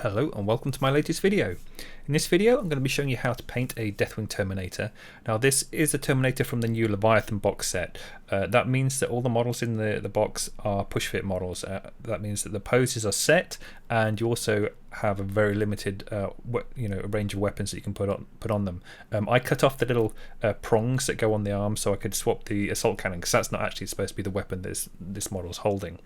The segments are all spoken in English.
Hello and welcome to my latest video. In this video I'm going to be showing you how to paint a Deathwing Terminator. Now this is a Terminator from the new Leviathan Box set. That means that all the models in the box are push fit models. That means that the poses are set and you also have a very limited a range of weapons that you can put on them. I cut off the little prongs that go on the arm so I could swap the assault cannon, because that's not actually supposed to be the weapon this model's holding.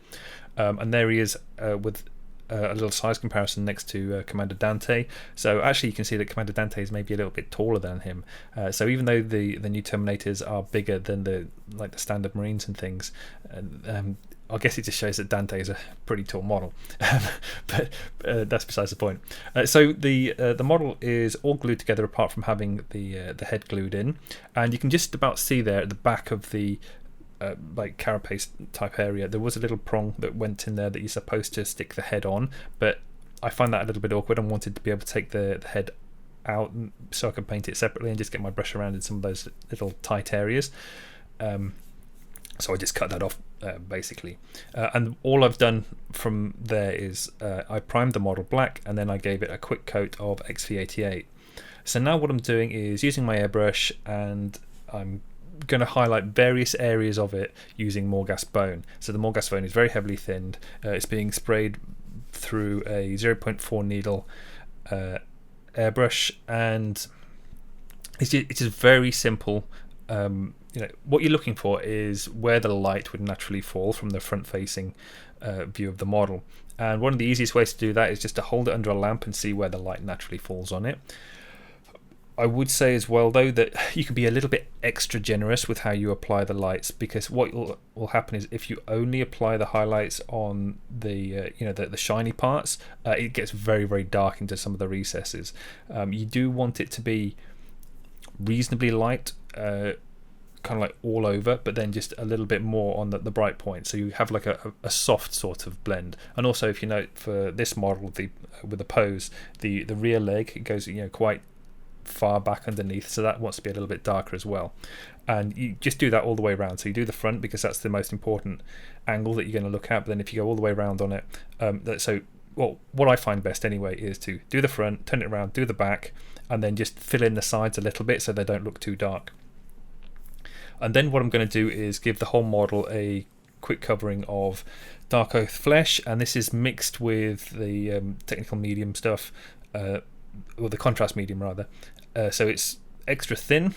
And there he is with a little size comparison next to Commander Dante. So actually you can see that Commander Dante is maybe a little bit taller than him. So even though the new Terminators are bigger than the standard Marines and things, I guess it just shows that Dante is a pretty tall model. But that's besides the point. So the model is all glued together apart from having the head glued in, and you can just about see there at the back of the carapace type area there was a little prong that went in there that you're supposed to stick the head on, but I find that a little bit awkward and wanted to be able to take the head out so I can paint it separately and just get my brush around in some of those little tight areas. So I just cut that off basically, and all I've done from there is I primed the model black and then I gave it a quick coat of XV88. So now what I'm doing is using my airbrush and I'm going to highlight various areas of it using Morghast bone. So the Morghast bone is very heavily thinned. It's being sprayed through a 0.4 needle airbrush, and it's just very simple. What you're looking for is where the light would naturally fall from the front-facing view of the model. And one of the easiest ways to do that is just to hold it under a lamp and see where the light naturally falls on it. I would say as well though that you can be a little bit extra generous with how you apply the lights, because what will happen is if you only apply the highlights on the the shiny parts, it gets very, very dark into some of the recesses. You do want it to be reasonably light, kind of like all over, but then just a little bit more on the bright point, so you have like a soft sort of blend. And also, if you note for this model, with the pose, the rear leg, it goes quite far back underneath, so that wants to be a little bit darker as well. And you just do that all the way around. So you do the front because that's the most important angle that you're going to look at, but then if you go all the way around on it, what I find best anyway is to do the front, turn it around, do the back, and then just fill in the sides a little bit so they don't look too dark. And then what I'm going to do is give the whole model a quick covering of Darkoath flesh, and this is mixed with the technical medium stuff, or the contrast medium rather, so it's extra thin.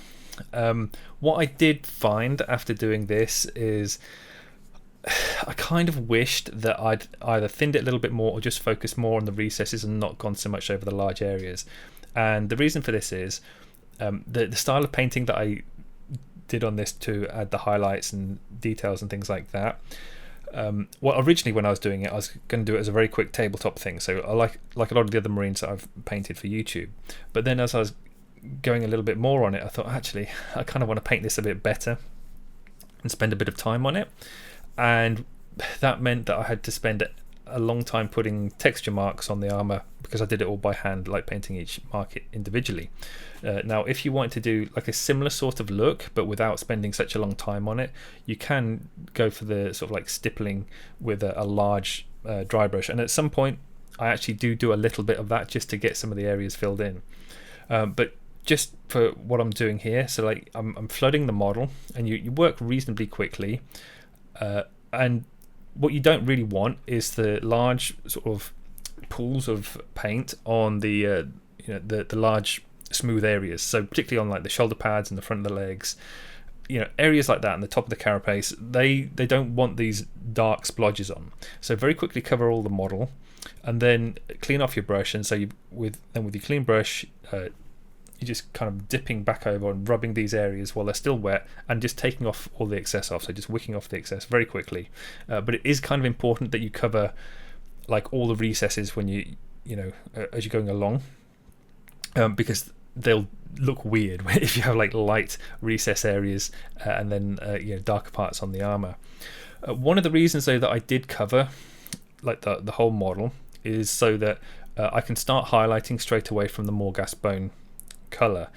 What I did find after doing this is I kind of wished that I'd either thinned it a little bit more or just focused more on the recesses and not gone so much over the large areas. And the reason for this is the style of painting that I did on this to add the highlights and details and things like that. Originally when I was doing it, I was going to do it as a very quick tabletop thing. So I like a lot of the other Marines that I've painted for YouTube. But then as I was going a little bit more on it, I thought actually I kind of want to paint this a bit better and spend a bit of time on it. And that meant that I had to spend a long time putting texture marks on the armor, because I did it all by hand, like painting each mark individually. Now if you want to do like a similar sort of look but without spending such a long time on it, you can go for the sort of like stippling with a large dry brush, and at some point I actually do a little bit of that just to get some of the areas filled in. But just for what I'm doing here, so like I'm flooding the model, and you work reasonably quickly, and what you don't really want is the large sort of pools of paint on the large smooth areas. So particularly on like the shoulder pads and the front of the legs, areas like that, and the top of the carapace, they don't want these dark splodges on. So very quickly cover all the model, and then clean off your brush. And so with your clean brush, you're just kind of dipping back over and rubbing these areas while they're still wet, and just taking off all the excess off. So just wicking off the excess very quickly. But it is kind of important that you cover like all the recesses when as you're going along, because they'll look weird if you have like light recess areas and then darker parts on the armor. One of the reasons though that I did cover like the whole model is so that I can start highlighting straight away from the Morghast bone color,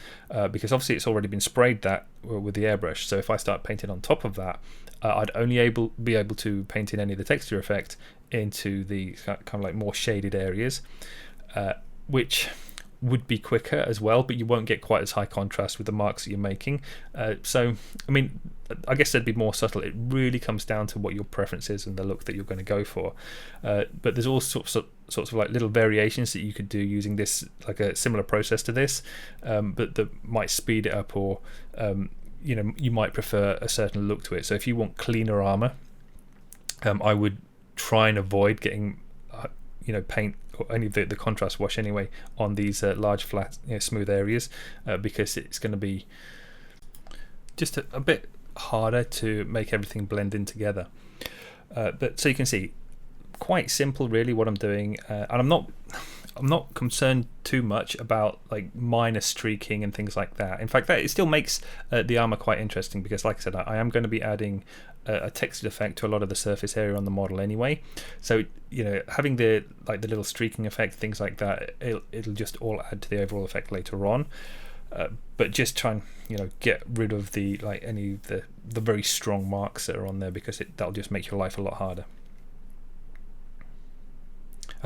because obviously it's already been sprayed that with the airbrush. So if I start painting on top of that, I'd only be able to paint in any of the texture effect into the kind of like more shaded areas. which would be quicker as well, but you won't get quite as high contrast with the marks that you're making. So, I mean, I guess they'd be more subtle. It really comes down to what your preference is and the look that you're going to go for. But there's all sorts of like little variations that you could do using this, like a similar process to this, but that might speed it up, or you might prefer a certain look to it. So if you want cleaner armor, I would try and avoid getting paint or any of the contrast wash anyway on these large flat smooth areas, because it's going to be just a bit harder to make everything blend in together. But so you can see, quite simple really what I'm doing, and I'm not concerned too much about like minor streaking and things like that. In fact, it still makes the armor quite interesting, because like I said, I am going to be adding a textured effect to a lot of the surface area on the model anyway. So having the little streaking effect, things like that, it'll just all add to the overall effect later on. But just try and get rid of the any of the very strong marks that are on there, because that'll just make your life a lot harder.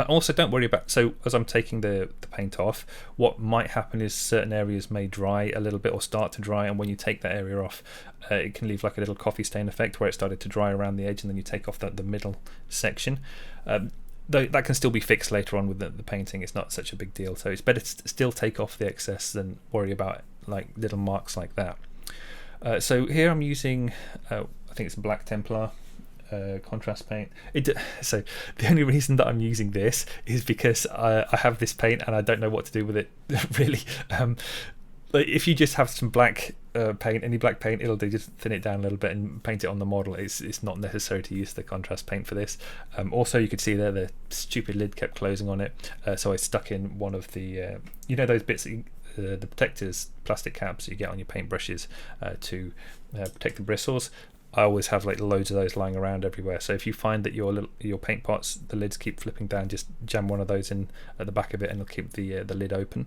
Also, don't worry about, so as I'm taking the paint off, what might happen is certain areas may dry a little bit or start to dry, and when you take that area off, it can leave like a little coffee stain effect where it started to dry around the edge, and then you take off the middle section. Though that can still be fixed later on with the painting. It's not such a big deal, so it's better to still take off the excess than worry about like little marks like that. So here I'm using, I think it's Black Templar contrast paint. So the only reason that I'm using this is because I have this paint and I don't know what to do with it really. But if you just have some black paint, any black paint, it'll do. Just thin it down a little bit and paint it on the model. It's not necessary to use the contrast paint for this. Also, you could see there the stupid lid kept closing on it, so I stuck in one of the those bits that the protectors, plastic caps you get on your paintbrushes to protect the bristles. I always have like loads of those lying around everywhere. So if you find that your paint pots, the lids keep flipping down, just jam one of those in at the back of it and it'll keep the lid open.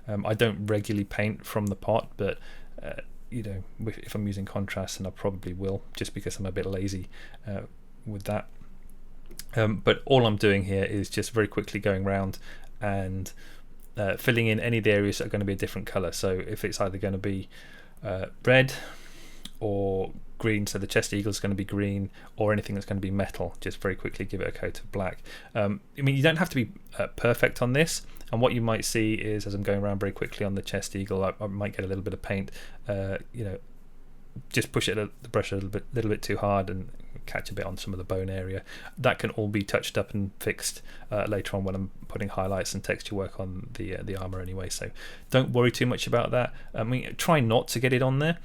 I don't regularly paint from the pot, but if I'm using contrast, and I probably will, just because I'm a bit lazy with that. But all I'm doing here is just very quickly going around and filling in any of the areas that are going to be a different colour. So if it's either going to be red or green, so the chest eagle is going to be green, or anything that's going to be metal, just very quickly give it a coat of black. You don't have to be perfect on this, and what you might see is, as I'm going around very quickly on the chest eagle, I might get a little bit of paint, just push the brush a little bit too hard and catch a bit on some of the bone area. That can all be touched up and fixed later on when I'm putting highlights and texture work on the armor anyway, so don't worry too much about that. Try not to get it on there.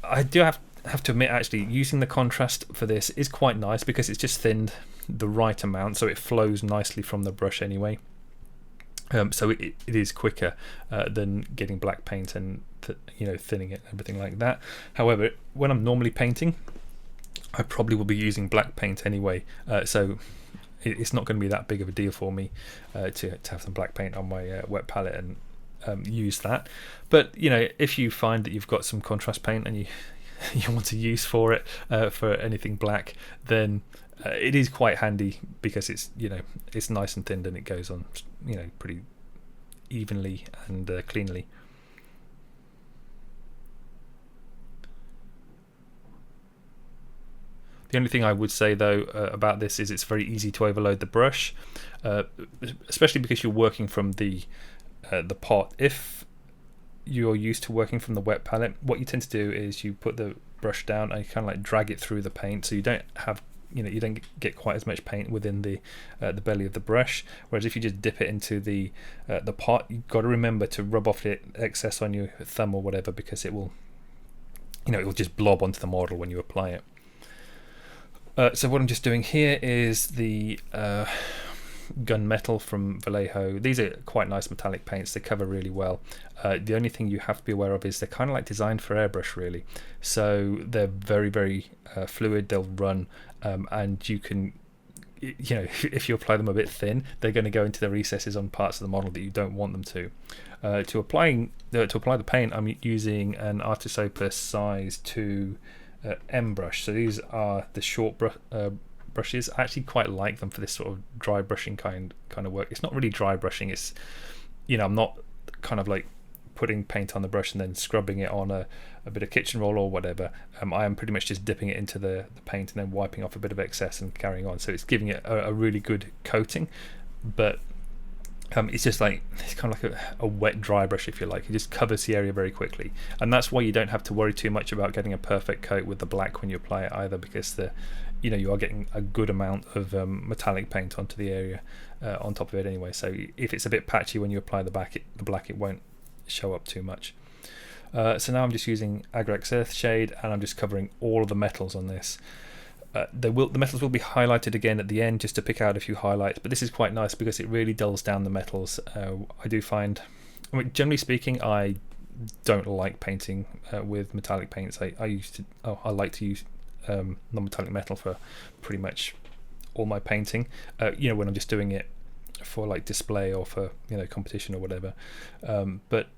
I do have to admit, actually, using the contrast for this is quite nice, because it's just thinned the right amount, so it flows nicely from the brush anyway. So it is quicker than getting black paint and thinning it and everything like that. However, when I'm normally painting, I probably will be using black paint anyway, so it's not going to be that big of a deal for me to have some black paint on my wet palette and use that. But if you find that you've got some contrast paint and you want to use for it for anything black, then it is quite handy, because it's nice and thinned and it goes on pretty evenly and cleanly. The only thing I would say though about this is it's very easy to overload the brush, especially because you're working from the pot. If you're used to working from the wet palette, what you tend to do is you put the brush down and you kind of like drag it through the paint, so you don't have you don't get quite as much paint within the belly of the brush. Whereas if you just dip it into the pot, you've got to remember to rub off the excess on your thumb or whatever, because it will it will just blob onto the model when you apply it. So what I'm just doing here is the Gunmetal from Vallejo. These are quite nice metallic paints. They cover really well. The only thing you have to be aware of is they're kind of like designed for airbrush really. So they're very, very fluid. They'll run, and you can, if you apply them a bit thin, they're going to go into the recesses on parts of the model that you don't want them to. To apply the paint, I'm using an Artis Opus size 2 M brush. So these are the short brushes. I actually quite like them for this sort of dry brushing kind of work. It's not really dry brushing. It's, I'm not kind of like putting paint on the brush and then scrubbing it on a bit of kitchen roll or whatever. I am pretty much just dipping it into the paint and then wiping off a bit of excess and carrying on. So it's giving it a really good coating, but it's just like, it's kind of like a wet dry brush, if you like. It just covers the area very quickly, and that's why you don't have to worry too much about getting a perfect coat with the black when you apply it either, because you are getting a good amount of metallic paint onto the area on top of it anyway. So if it's a bit patchy when you apply the black, it won't show up too much. So now I'm just using Agrax Earthshade, and I'm just covering all of the metals on this. The metals will be highlighted again at the end just to pick out a few highlights, but this is quite nice because it really dulls down the metals. I do find, generally speaking, I don't like painting with metallic paints. I like to use non-metallic metal for pretty much all my painting. When I'm just doing it for like display or for competition or whatever. But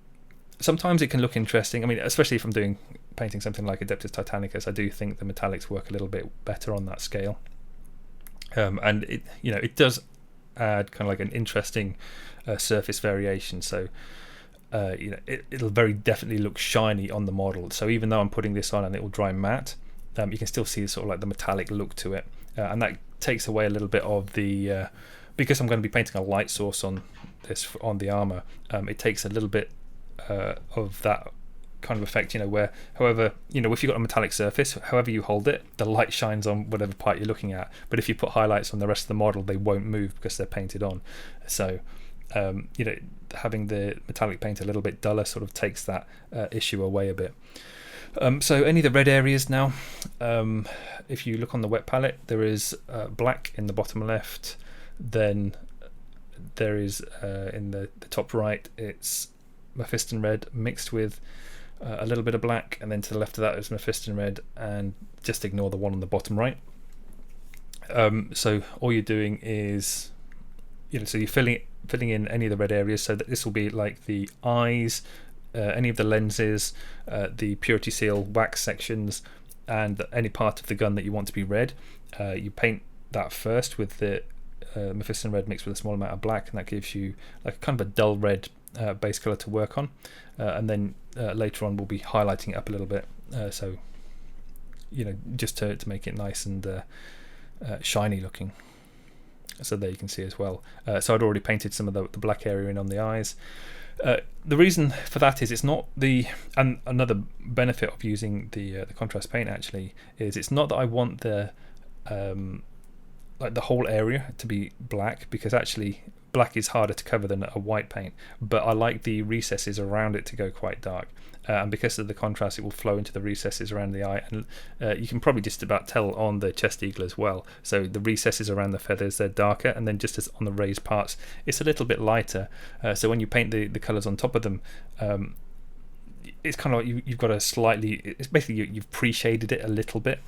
sometimes it can look interesting. Especially if I'm doing painting something like Adeptus Titanicus, I do think the metallics work a little bit better on that scale. And it does add kind of like an interesting surface variation. So it'll very definitely look shiny on the model. So even though I'm putting this on and it will dry matte, you can still see sort of like the metallic look to it, and that takes away a little bit of the because I'm going to be painting a light source on the armor. It takes a little bit of that kind of effect, where however, if you've got a metallic surface, however you hold it, the light shines on whatever part you're looking at. But if you put highlights on the rest of the model, they won't move because they're painted on. So having the metallic paint a little bit duller sort of takes that issue away a bit. So any of the red areas now, if you look on the wet palette, there is black in the bottom left, then there is in the top right, it's Mephiston red mixed with a little bit of black, and then to the left of that is Mephiston red, and just ignore the one on the bottom right. So all you're doing is, so you're filling in any of the red areas. So that this will be like the eyes, any of the lenses, the purity seal wax sections, and any part of the gun that you want to be red. You paint that first with the Mephiston red mixed with a small amount of black, and that gives you like kind of a dull red base color to work on, and then later on we'll be highlighting it up a little bit, so just to make it nice and shiny looking. So there you can see as well. So I'd already painted some of the black area in on the eyes. The reason for that is it's not and another benefit of using the contrast paint actually is it's not that I want the whole area to be black, because actually black is harder to cover than a white paint, but I like the recesses around it to go quite dark, and because of the contrast it will flow into the recesses around the eye, and you can probably just about tell on the chest eagle as well. So the recesses around the feathers, they're darker, and then just as on the raised parts it's a little bit lighter, so when you paint the colours on top of them, it's kind of like you've got a slightly, it's basically you've pre-shaded it a little bit.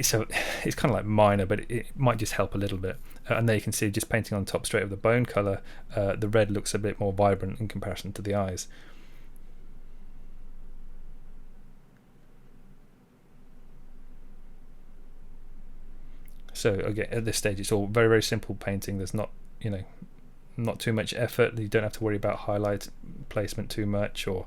So it's kind of like minor, but it might just help a little bit. And there you can see, just painting on top straight of the bone colour, the red looks a bit more vibrant in comparison to the eyes. So again, at this stage it's all very, very simple painting. There's not too much effort. You don't have to worry about highlight placement too much, or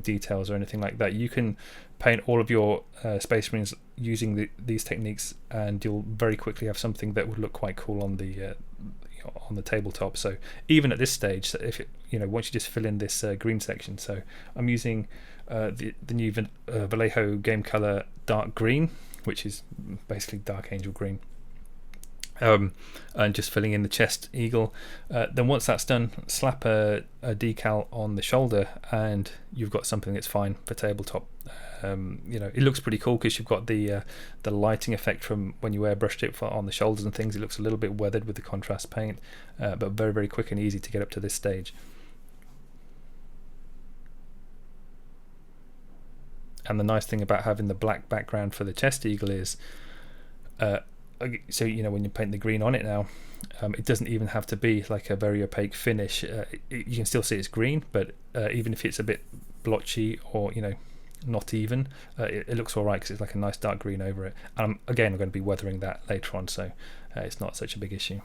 details or anything like that. You can paint all of your Space Marines using these techniques, and you'll very quickly have something that would look quite cool on the tabletop. So even at this stage, if once you just fill in this green section, so I'm using the new Vallejo game color dark green, which is basically Dark Angel green. And just filling in the chest eagle. Then once that's done, slap a decal on the shoulder, and you've got something that's fine for tabletop. It looks pretty cool because you've got the lighting effect from when you airbrushed it on the shoulders and things. It looks a little bit weathered with the contrast paint, but very, very quick and easy to get up to this stage. And the nice thing about having the black background for the chest eagle is so when you paint the green on it now, it doesn't even have to be like a very opaque finish. You can still see it's green, but even if it's a bit blotchy or not even. It looks all right because it's like a nice dark green over it. And again, I'm going to be weathering that later on, so it's not such a big issue.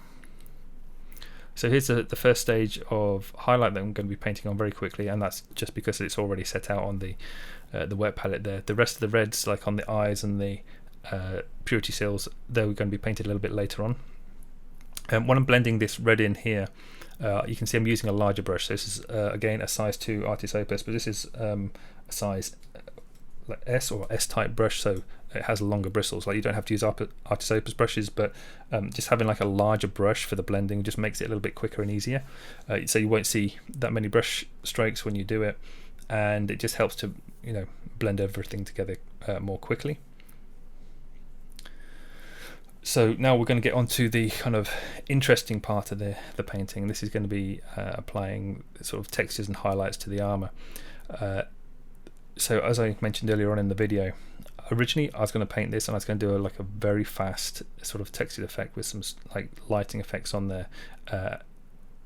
So here's the first stage of highlight that I'm going to be painting on very quickly, and that's just because it's already set out on the wet palette there. The rest of the reds, like on the eyes and the purity seals, they're going to be painted a little bit later on. When I'm blending this red in here, you can see I'm using a larger brush. So this is again a size 2 Artis Opus, but this is a size like S or S-type brush, so it has longer bristles. Like you don't have to use Artis Opus brushes, but just having like a larger brush for the blending just makes it a little bit quicker and easier. So you won't see that many brush strokes when you do it, and it just helps to blend everything together more quickly. So now we're going to get onto the kind of interesting part of the painting. This is going to be applying sort of textures and highlights to the armor. So as I mentioned earlier on in the video, originally I was going to paint this and I was going to do a very fast sort of textured effect with some like lighting effects on there,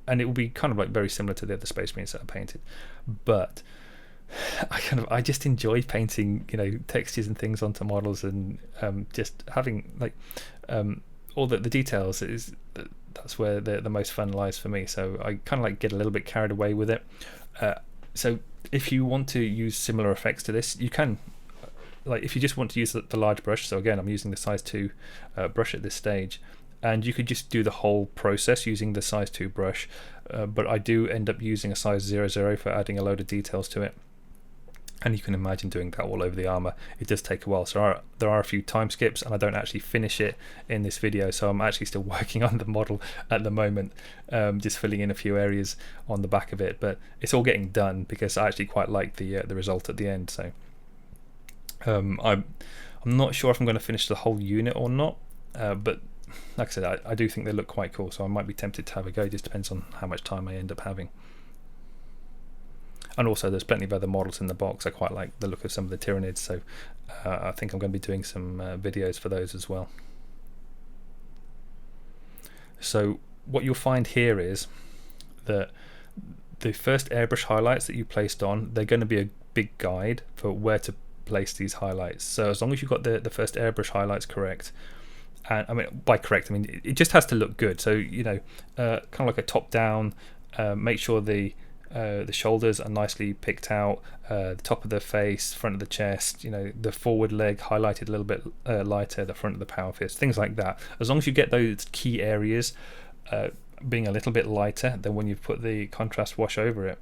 and it will be kind of like very similar to the other Space Marines that I painted. But I just enjoy painting textures and things onto models, and just having like all the details that's where the most fun lies for me. So I kind of like get a little bit carried away with it. So if you want to use similar effects to this, you can, like if you just want to use the large brush, so again I'm using the size 2 brush at this stage, and you could just do the whole process using the size 2 brush, but I do end up using a size 00 for adding a load of details to it. And you can imagine doing that all over the armor. It does take a while, so there are a few time skips, and I don't actually finish it in this video, so I'm actually still working on the model at the moment, just filling in a few areas on the back of it, but it's all getting done because I actually quite like the result at the end. So I'm not sure if I'm going to finish the whole unit or not, but like I said, I do think they look quite cool, so I might be tempted to have a go. It just depends on how much time I end up having. And also there's plenty of other models in the box. I quite like the look of some of the Tyranids, so I think I'm going to be doing some videos for those as well. So what you'll find here is that the first airbrush highlights that you placed on, they're going to be a big guide for where to place these highlights. So as long as you've got the first airbrush highlights correct, and I mean by correct I mean it just has to look good. So kind of like a top down, make sure the shoulders are nicely picked out, the top of the face, front of the chest, the forward leg highlighted a little bit lighter, the front of the power fist, things like that. As long as you get those key areas being a little bit lighter than when you put the contrast wash over it,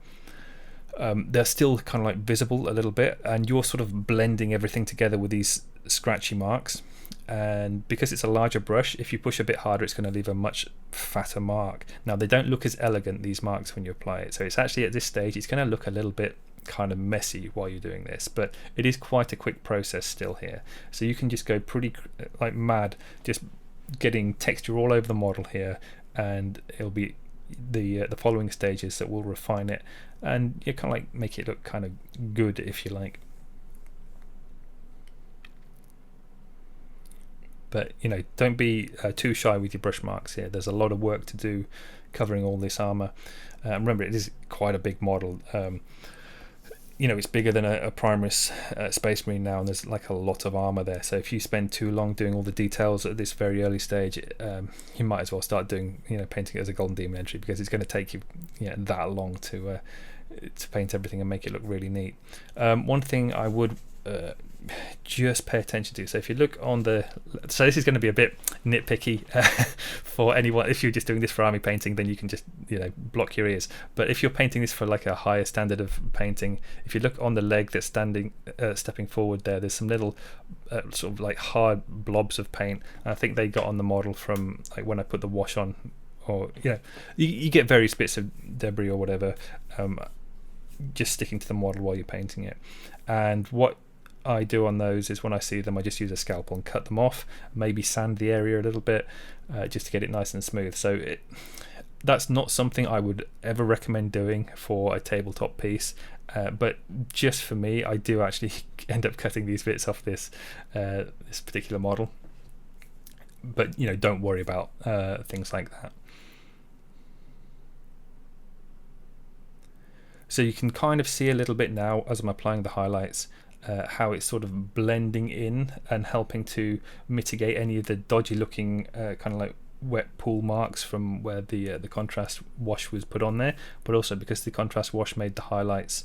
they're still kind of like visible a little bit, and you're sort of blending everything together with these scratchy marks. And because it's a larger brush, if you push a bit harder, it's going to leave a much fatter mark. Now they don't look as elegant, these marks, when you apply it, so it's actually at this stage it's going to look a little bit kind of messy while you're doing this, but it is quite a quick process still here, so you can just go pretty like mad just getting texture all over the model here, and it'll be the following stages that will refine it, and you kind of like make it look kind of good, if you like. But don't be too shy with your brush marks here. There's a lot of work to do covering all this armor. Remember, it is quite a big model. It's bigger than a Primaris Space Marine now, and there's like a lot of armor there. So if you spend too long doing all the details at this very early stage, you might as well start doing painting it as a Golden Demon entry, because it's going to take you that long to paint everything and make it look really neat. One thing I would just pay attention to, so if you look on so this is going to be a bit nitpicky for anyone. If you're just doing this for army painting, then you can just block your ears, but if you're painting this for like a higher standard of painting, if you look on the leg that's stepping forward there's some little sort of like hard blobs of paint, and I think they got on the model from like when I put the wash on, or you get various bits of debris or whatever just sticking to the model while you're painting it. And what I do on those is when I see them, I just use a scalpel and cut them off, maybe sand the area a little bit just to get it nice and smooth. So that's not something I would ever recommend doing for a tabletop piece, but just for me, I do actually end up cutting these bits off this particular model. But don't worry about things like that. So you can kind of see a little bit now as I'm applying the highlights, how it's sort of blending in and helping to mitigate any of the dodgy looking kind of like wet pool marks from where the contrast wash was put on there, but also because the contrast wash made the highlights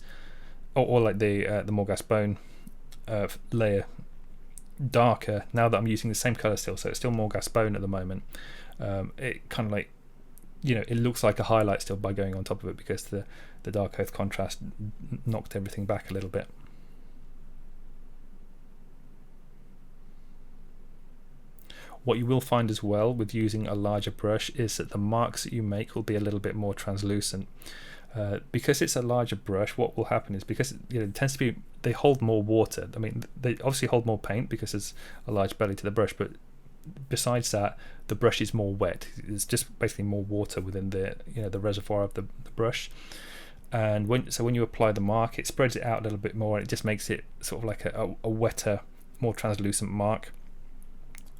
or like the Morghast bone layer darker. Now that I'm using the same color still, so it's still Morghast bone at the moment, it kind of like, you know, it looks like a highlight still by going on top of it, because the Darkoath contrast knocked everything back a little bit. What you will find as well with using a larger brush is that the marks that you make will be a little bit more translucent. Because it's a larger brush, what will happen is, because it tends to be, they hold more water. I mean, they obviously hold more paint because there's a large belly to the brush, but besides that, the brush is more wet. It's just basically more water within the the reservoir of the brush. And when you apply the mark, it spreads it out a little bit more, and it just makes it sort of like a wetter, more translucent mark.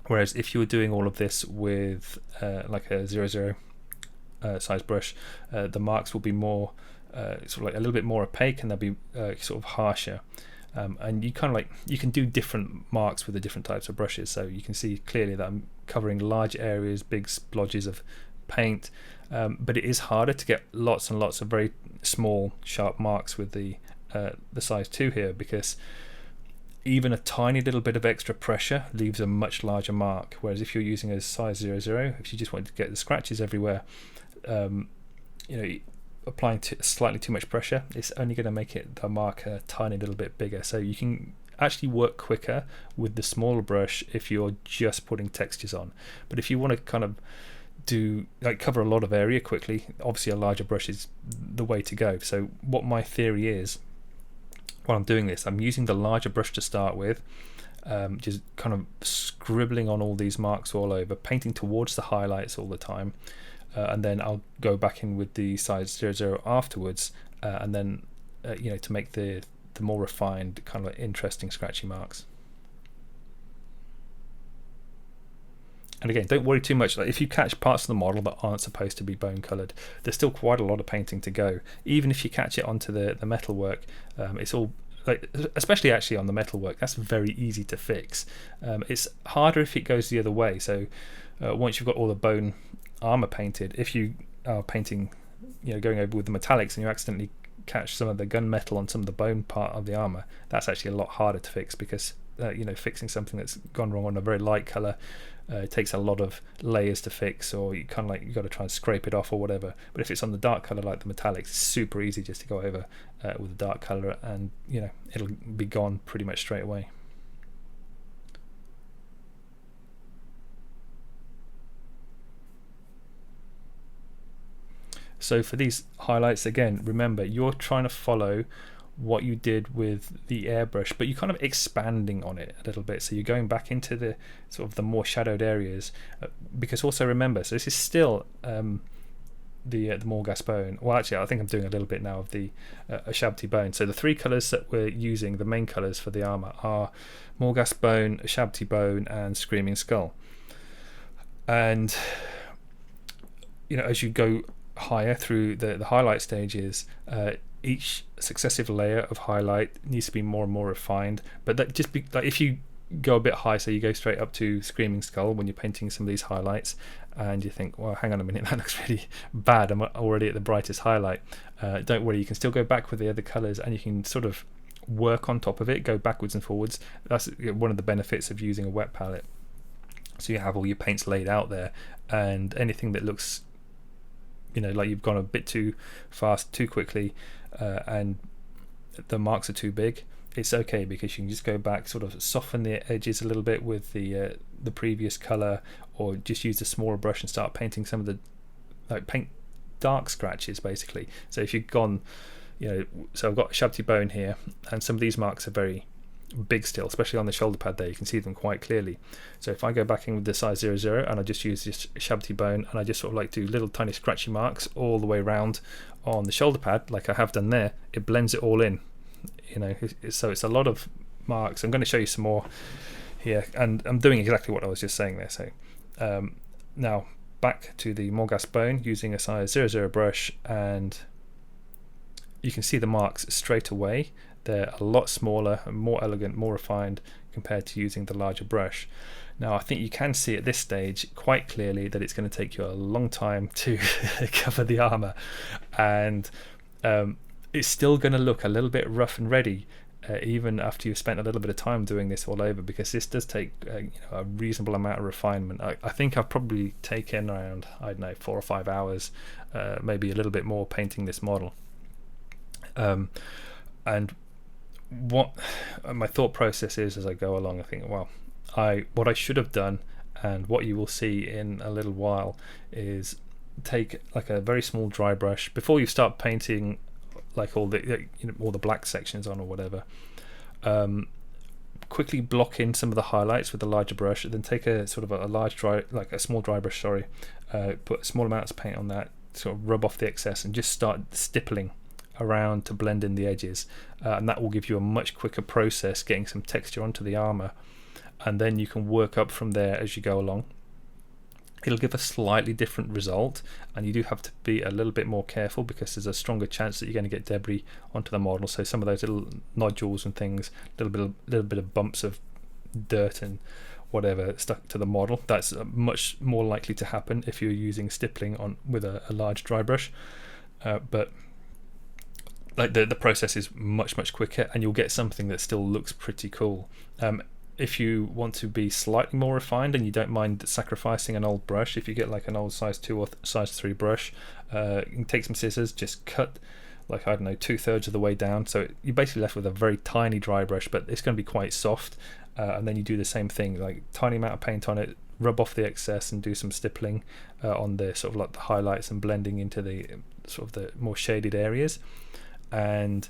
Whereas if you were doing all of this with like a 00 size brush, the marks will be more sort of like a little bit more opaque, and they'll be sort of harsher. And you kind of like, you can do different marks with the different types of brushes. So you can see clearly that I'm covering large areas, big splodges of paint, but it is harder to get lots and lots of very small sharp marks with the size 2 here, because even a tiny little bit of extra pressure leaves a much larger mark. Whereas if you're using a size 00, if you just want to get the scratches everywhere, applying slightly too much pressure, it's only going to make the mark a tiny little bit bigger. So you can actually work quicker with the smaller brush if you're just putting textures on. But if you want to kind of cover a lot of area quickly, obviously a larger brush is the way to go. So what my theory is, while I'm doing this, I'm using the larger brush to start with, just kind of scribbling on all these marks all over, painting towards the highlights all the time, and then I'll go back in with the size 00 afterwards, and then to make the more refined, kind of like interesting scratchy marks. And again, don't worry too much. Like, if you catch parts of the model that aren't supposed to be bone coloured, there's still quite a lot of painting to go. Even if you catch it onto the metalwork, it's all, like, especially actually on the metalwork, that's very easy to fix. It's harder if it goes the other way. So once you've got all the bone armour painted, if you are painting, going over with the metallics, and you accidentally catch some of the gunmetal on some of the bone part of the armour, that's actually a lot harder to fix, because fixing something that's gone wrong on a very light colour takes a lot of layers to fix, or you kind of like, you got to try and scrape it off or whatever. But if it's on the dark colour like the metallics, it's super easy just to go over with the dark colour, and it'll be gone pretty much straight away. So for these highlights, again, remember, you're trying to follow what you did with the airbrush, but you're kind of expanding on it a little bit. So you're going back into the sort of the more shadowed areas, because also remember, so this is still the Morghast bone. Well, actually, I think I'm doing a little bit now of the Ushabti bone. So the 3 colours that we're using, the main colours for the armour, are Morghast bone, Ushabti bone, and Screaming Skull. And as you go higher through the highlight stages, each successive layer of highlight needs to be more and more refined. But that just be like, if you go a bit high, so you go straight up to Screaming Skull when you're painting some of these highlights, and you think, well, hang on a minute, that looks really bad, I'm already at the brightest highlight. Don't worry, you can still go back with the other colours, and you can sort of work on top of it, go backwards and forwards. That's one of the benefits of using a wet palette. So you have all your paints laid out there, and anything that looks like you've gone a bit too fast, too quickly, and the marks are too big, it's okay, because you can just go back, sort of soften the edges a little bit with the previous color, or just use a smaller brush and start painting some of the paint dark scratches basically. So if you've gone, so I've got a Ushabti bone here, and some of these marks are very big still, especially on the shoulder pad there, you can see them quite clearly. So if I go back in with the size 00, and I just use this Ushabti bone, and I just sort of like do little tiny scratchy marks all the way around on the shoulder pad, like I have done there, it blends it all in, so it's a lot of marks. I'm going to show you some more here, and I'm doing exactly what I was just saying there. So now back to the Morghast bone, using a size 00 brush, and you can see the marks straight away. they're a lot smaller and more elegant, more refined compared to using the larger brush. Now I think you can see at this stage quite clearly that it's going to take you a long time to cover the armor, and it's still going to look a little bit rough and ready even after you've spent a little bit of time doing this all over, because this does take a reasonable amount of refinement. I think I've probably taken around, I don't know, 4 or 5 hours, maybe a little bit more, painting this model. And what my thought process is as I go along, I think, well, what I should have done, and what you will see in a little while, is take like a very small dry brush before you start painting like all the all the black sections on or whatever. Quickly block in some of the highlights with a larger brush, and then take a sort of a small dry brush, put small amounts of paint on that, sort of rub off the excess, and just start stippling around to blend in the edges, and that will give you a much quicker process getting some texture onto the armor, and then you can work up from there as you go along. It'll give a slightly different result, and you do have to be a little bit more careful because there's a stronger chance that you're going to get debris onto the model. So some of those little nodules and things, little bit of bumps of dirt and whatever stuck to the model, that's much more likely to happen if you're using stippling on with a large dry brush. But like the process is much quicker, and you'll get something that still looks pretty cool. If you want to be slightly more refined and you don't mind sacrificing an old brush, if you get like an old size 2 or size 3 brush, you can take some scissors, just cut like, I don't know, 2/3 of the way down, so you're basically left with a very tiny dry brush, but it's going to be quite soft. And then you do the same thing, like tiny amount of paint on it, rub off the excess, and do some stippling on the sort of like the highlights and blending into the sort of the more shaded areas. And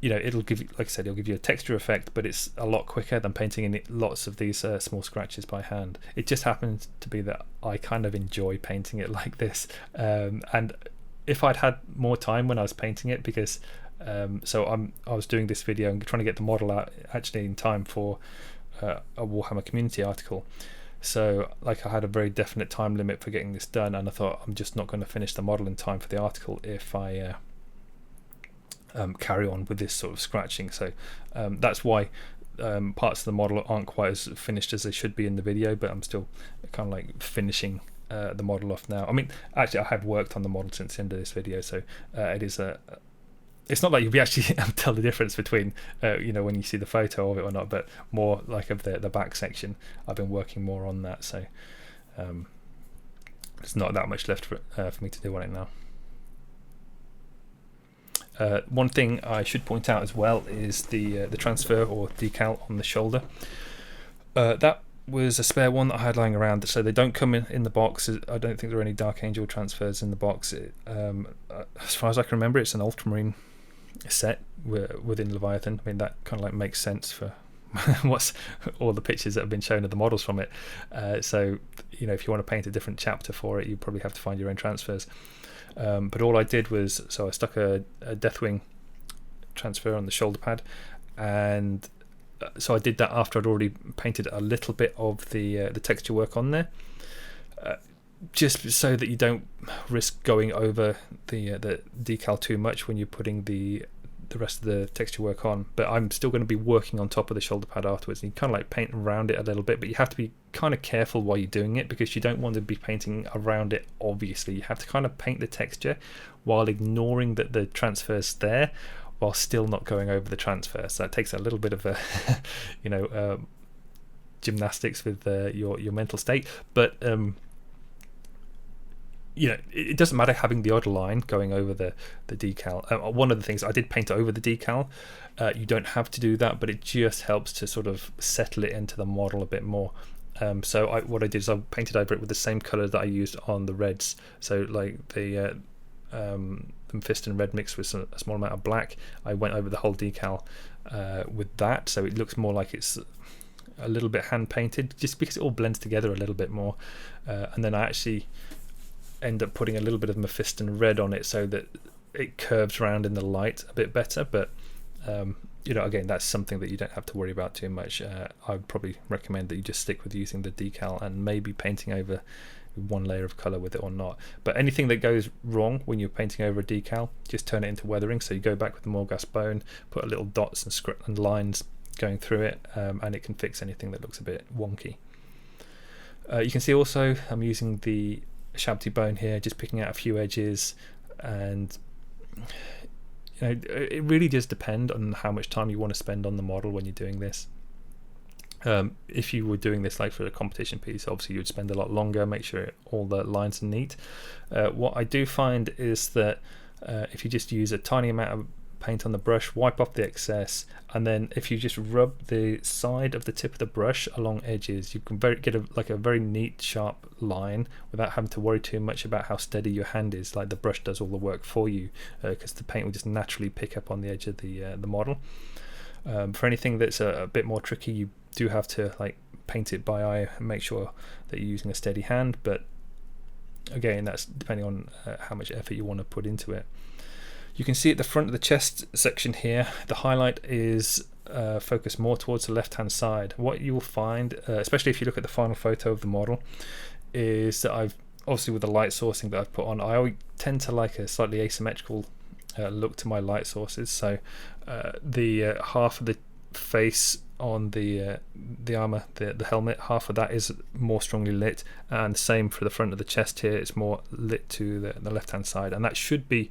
it'll give you, like I said, it'll give you a texture effect, but it's a lot quicker than painting in lots of these small scratches by hand. It just happens to be that I kind of enjoy painting it like this, and if I'd had more time when I was painting it, because I was doing this video and trying to get the model out actually in time for a Warhammer community article. So like I had a very definite time limit for getting this done, and I thought, I'm just not going to finish the model in time for the article if I carry on with this sort of scratching. So that's why parts of the model aren't quite as finished as they should be in the video, but I'm still kind of like finishing the model off now. I mean, actually I have worked on the model since the end of this video, so it's not like you'll be actually tell the difference between when you see the photo of it or not, but more like of the back section. I've been working more on that, so there's not that much left for me to do on it now. One thing I should point out as well is the transfer or decal on the shoulder. That was a spare one that I had lying around, so they don't come in the box. I don't think there are any Dark Angel transfers in the box. As far as I can remember, it's an Ultramarine set within Leviathan. I mean, that kind of like makes sense for what's all the pictures that have been shown of the models from it. So if you want to paint a different chapter for it, you probably have to find your own transfers. But all I did was, so I stuck a Deathwing transfer on the shoulder pad, and so I did that after I'd already painted a little bit of the texture work on there, just so that you don't risk going over the decal too much when you're putting the rest of the texture work on. But I'm still going to be working on top of the shoulder pad afterwards, and you kind of like paint around it a little bit, but you have to be kind of careful while you're doing it, because you don't want to be painting around it. Obviously you have to kind of paint the texture while ignoring that the transfer's there, while still not going over the transfer. So that takes a little bit of a gymnastics with your mental state, but it doesn't matter having the odd line going over the decal. One of the things, I did paint over the decal. You don't have to do that, but it just helps to sort of settle it into the model a bit more. So what I did is I painted over it with the same colour that I used on the reds. So like the Mephiston red mixed with a small amount of black. I went over the whole decal with that, so it looks more like it's a little bit hand painted, just because it all blends together a little bit more. And then I actually end up putting a little bit of Mephiston red on it so that it curves around in the light a bit better. But again, that's something that you don't have to worry about too much. I would probably recommend that you just stick with using the decal and maybe painting over one layer of color with it or not. But anything that goes wrong when you're painting over a decal, just turn it into weathering. So you go back with the Morghast bone, put a little dots and script and lines going through it, and it can fix anything that looks a bit wonky. You can see also I'm using the Ushabti bone here, just picking out a few edges, and it really does depend on how much time you want to spend on the model when you're doing this. If you were doing this like for a competition piece, obviously you'd spend a lot longer, make sure all the lines are neat. What I do find is that if you just use a tiny amount of paint on the brush, wipe off the excess, and then if you just rub the side of the tip of the brush along edges, you can get a very neat sharp line without having to worry too much about how steady your hand is. Like the brush does all the work for you, because the paint will just naturally pick up on the edge of the model. For anything that's a bit more tricky, you do have to like paint it by eye and make sure that you're using a steady hand, but again, that's depending on how much effort you want to put into it. You can see at the front of the chest section here, the highlight is focused more towards the left hand side. What you will find, especially if you look at the final photo of the model, is that I've obviously, with the light sourcing that I've put on, I always tend to like a slightly asymmetrical look to my light sources. So the half of the face on the armor, the helmet, half of that is more strongly lit, and the same for the front of the chest here, it's more lit to the left hand side, and that should be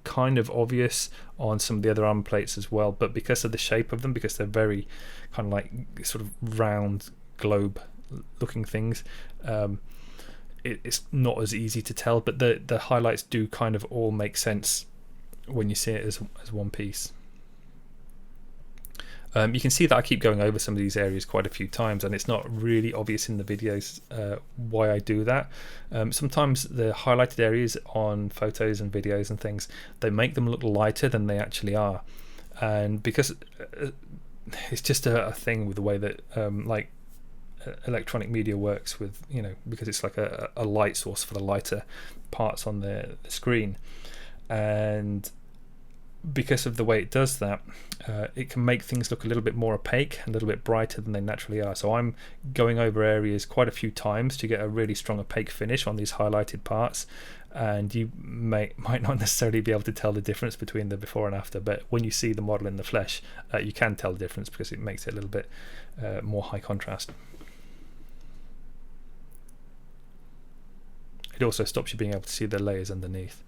kind of obvious on some of the other armor plates as well, but because of the shape of them, because they're very kind of like sort of round globe looking things, it's not as easy to tell, but the highlights do kind of all make sense when you see it as one piece. You can see that I keep going over some of these areas quite a few times, and it's not really obvious in the videos why I do that. Sometimes the highlighted areas on photos and videos and things, they make them look lighter than they actually are, and because it's just a thing with the way that like electronic media works with, because it's like a light source for the lighter parts on the screen, and because of the way it does that, it can make things look a little bit more opaque, a little bit brighter than they naturally are. So I'm going over areas quite a few times to get a really strong opaque finish on these highlighted parts, and you might not necessarily be able to tell the difference between the before and after, but when you see the model in the flesh, you can tell the difference because it makes it a little bit more high contrast. It also stops you being able to see the layers underneath.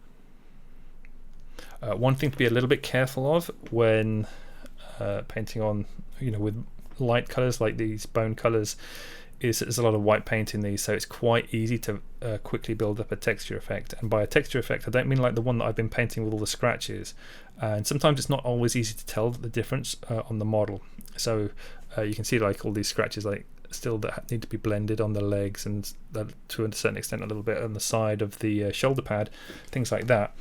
One thing to be a little bit careful of when painting on, with light colors like these bone colors, is there's a lot of white paint in these, so it's quite easy to quickly build up a texture effect. And by a texture effect, I don't mean like the one that I've been painting with all the scratches. And sometimes it's not always easy to tell the difference on the model. So you can see like all these scratches like still that need to be blended on the legs, and to a certain extent a little bit on the side of the shoulder pad, things like that.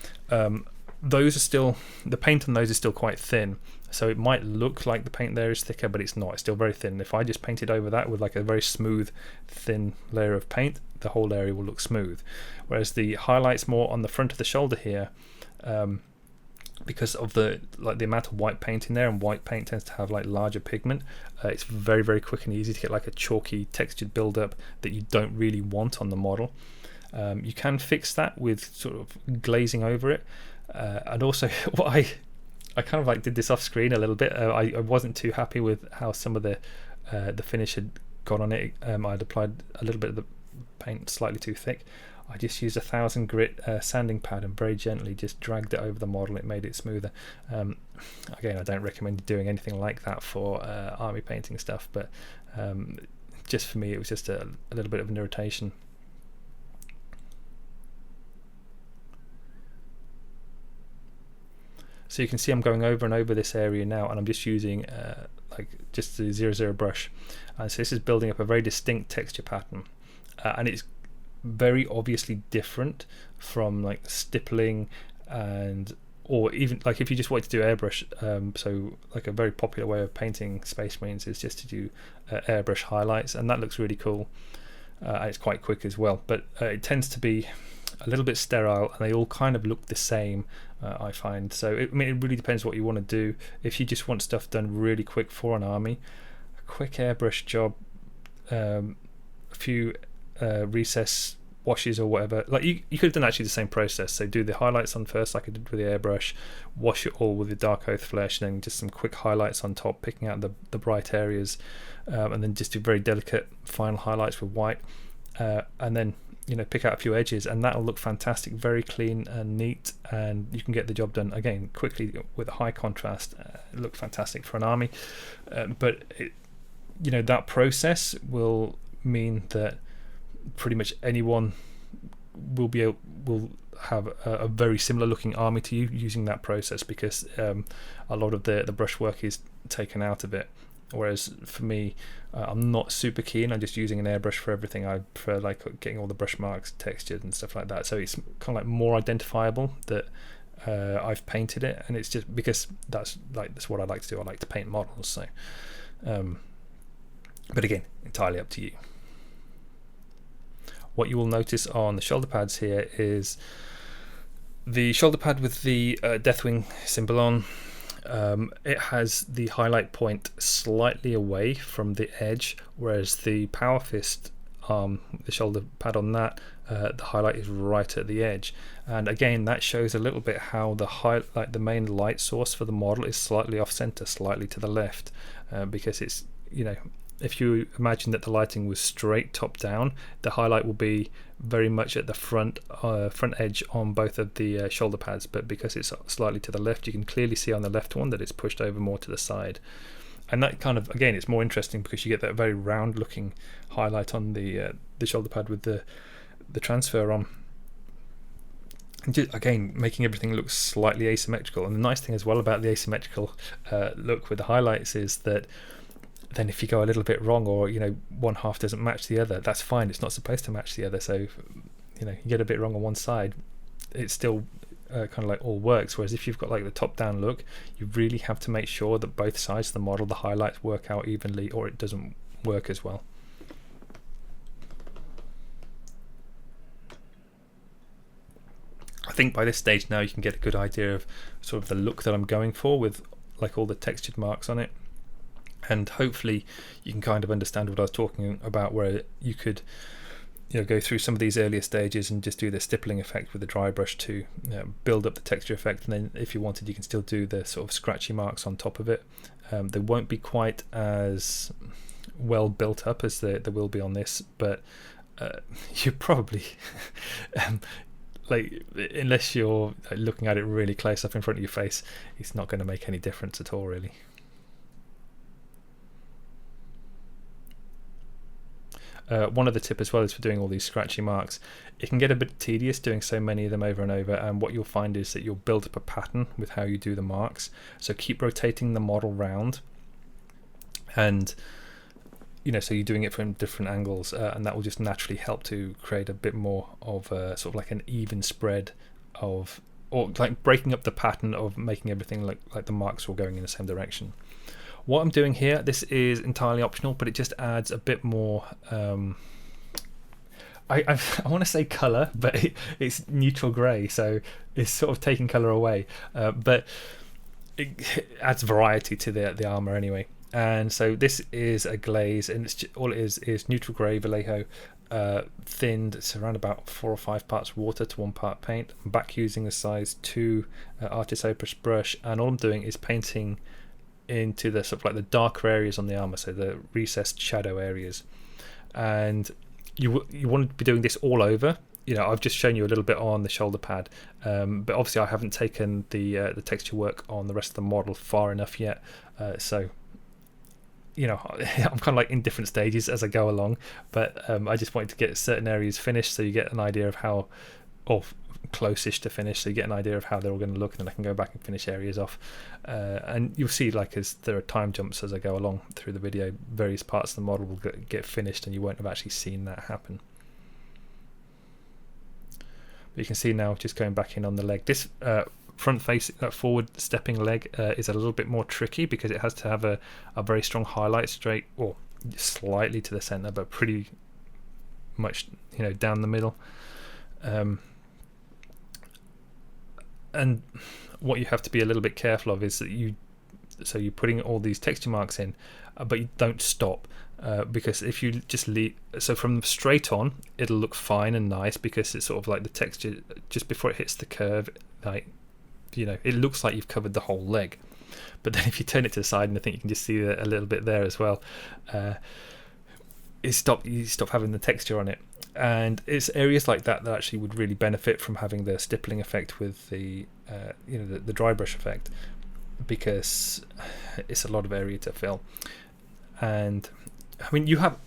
Those are still, the paint on those is still quite thin, so it might look like the paint there is thicker, but it's not. It's still very thin. If I just painted over that with like a very smooth thin layer of paint, the whole area will look smooth. Whereas the highlights more on the front of the shoulder here, because of the amount of white paint in there, and white paint tends to have like larger pigment, it's very, very quick and easy to get like a chalky textured build-up that you don't really want on the model. You can fix that with sort of glazing over it. And also, what I kind of like did this off screen a little bit. I wasn't too happy with how some of the finish had gone on it. I'd applied a little bit of the paint slightly too thick. I just used a 1000 grit sanding pad and very gently just dragged it over the model. It made it smoother. Again, I don't recommend doing anything like that for army painting stuff, but just for me it was just a little bit of an irritation. So you can see I'm going over and over this area now, and I'm just using just the 00 brush. And so this is building up a very distinct texture pattern, and it's very obviously different from like stippling, or even like if you just want to do airbrush. So like a very popular way of painting Space Marines is just to do airbrush highlights, and that looks really cool. And it's quite quick as well, but it tends to be a little bit sterile, and they all kind of look the same, I find. So it really depends what you want to do. If you just want stuff done really quick for an army, a quick airbrush job, a few recess washes or whatever. Like you could have done actually the same process. So do the highlights on first, like I did with the airbrush, wash it all with the Darkoath flesh, and then just some quick highlights on top, picking out the bright areas, and then just do very delicate final highlights with white, and then pick out a few edges, and that'll look fantastic, very clean and neat, and you can get the job done again quickly with a high contrast. Look fantastic for an army, but that process will mean that pretty much anyone will have a very similar looking army to you using that process, because a lot of the brushwork is taken out of it. Whereas for me, I'm not super keen on just using an airbrush for everything. I prefer like getting all the brush marks textured and stuff like that, so it's kind of like more identifiable that I've painted it, and it's just because that's what I like to do. I like to paint models, so but again, entirely up to you. What you will notice on the shoulder pads here is the shoulder pad with the Deathwing symbol on. It has the highlight point slightly away from the edge, whereas the Power Fist the shoulder pad on that, the highlight is right at the edge. And again, that shows a little bit how the main light source for the model is slightly off center, slightly to the left, because it's if you imagine that the lighting was straight top down, the highlight will be very much at the front edge on both of the shoulder pads, but because it's slightly to the left, you can clearly see on the left one that it's pushed over more to the side. And that kind of, again, it's more interesting because you get that very round looking highlight on the shoulder pad with the transfer on. And just, again, making everything look slightly asymmetrical. And the nice thing as well about the asymmetrical look with the highlights is that then if you go a little bit wrong, or one half doesn't match the other, that's fine. It's not supposed to match the other, so you get a bit wrong on one side, it still kind of like all works. Whereas if you've got like the top down look, you really have to make sure that both sides of the model, the highlights work out evenly, or it doesn't work as well. I think by this stage now you can get a good idea of sort of the look that I'm going for with like all the textured marks on it. And hopefully you can kind of understand what I was talking about, where you could go through some of these earlier stages and just do the stippling effect with the dry brush to build up the texture effect, and then if you wanted you can still do the sort of scratchy marks on top of it. They won't be quite as well built up as there will be on this, but you probably like, unless you're looking at it really close up in front of your face, it's not going to make any difference at all really. One other tip as well is for doing all these scratchy marks. It can get a bit tedious doing so many of them over and over, and what you'll find is that you'll build up a pattern with how you do the marks. So keep rotating the model round, and so you're doing it from different angles, and that will just naturally help to create a bit more of a, sort of like an even spread of, or like breaking up the pattern of making everything look like the marks are all going in the same direction. What I'm doing here, this is entirely optional, but it just adds a bit more, I want to say colour, but it's neutral grey, so it's sort of taking colour away, but it adds variety to the armour anyway. And so this is a glaze, and it's all it is neutral grey Vallejo, thinned. It's around about 4 or 5 parts water to 1 part paint. I'm back using the size 2 artist opus brush, and all I'm doing is painting into the sort of like the darker areas on the armor, so the recessed shadow areas. And you want to be doing this all over. I've just shown you a little bit on the shoulder pad, but obviously I haven't taken the texture work on the rest of the model far enough yet, so I'm kind of like in different stages as I go along, but I just wanted to get certain areas finished so you get an idea of how, or close-ish to finish, so you get an idea of how they're all going to look, and then I can go back and finish areas off, and you'll see, like, as there are time jumps as I go along through the video, various parts of the model will get finished and you won't have actually seen that happen. But you can see now, just going back in on the leg, this front face, forward stepping leg is a little bit more tricky because it has to have a very strong highlight straight, or slightly to the center, but pretty much down the middle. And what you have to be a little bit careful of is that you're putting all these texture marks in, but you don't stop. because if you just leave, so from straight on it'll look fine and nice because it's sort of like the texture just before it hits the curve, like, you know, it looks like you've covered the whole leg. But then if you turn it to the side, and I think you can just see a little bit there as well, you stop having the texture on it. And it's areas like that that actually would really benefit from having the stippling effect with the the dry brush effect, because it's a lot of area to fill. And I mean, you have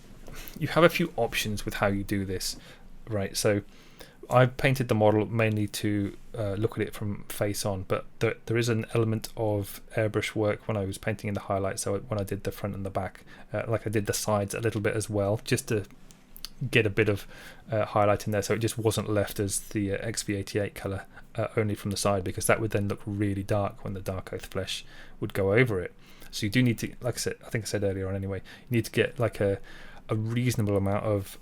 a few options with how you do this, right? So I've painted the model mainly to look at it from face on, but there is an element of airbrush work when I was painting in the highlights. So when I did the front and the back, like I did the sides a little bit as well, just to get a bit of highlight in there, so it just wasn't left as the XV88 colour only from the side, because that would then look really dark when the Darkoath flesh would go over it. So you do need to, like I think I said earlier on anyway, you need to get like a reasonable amount of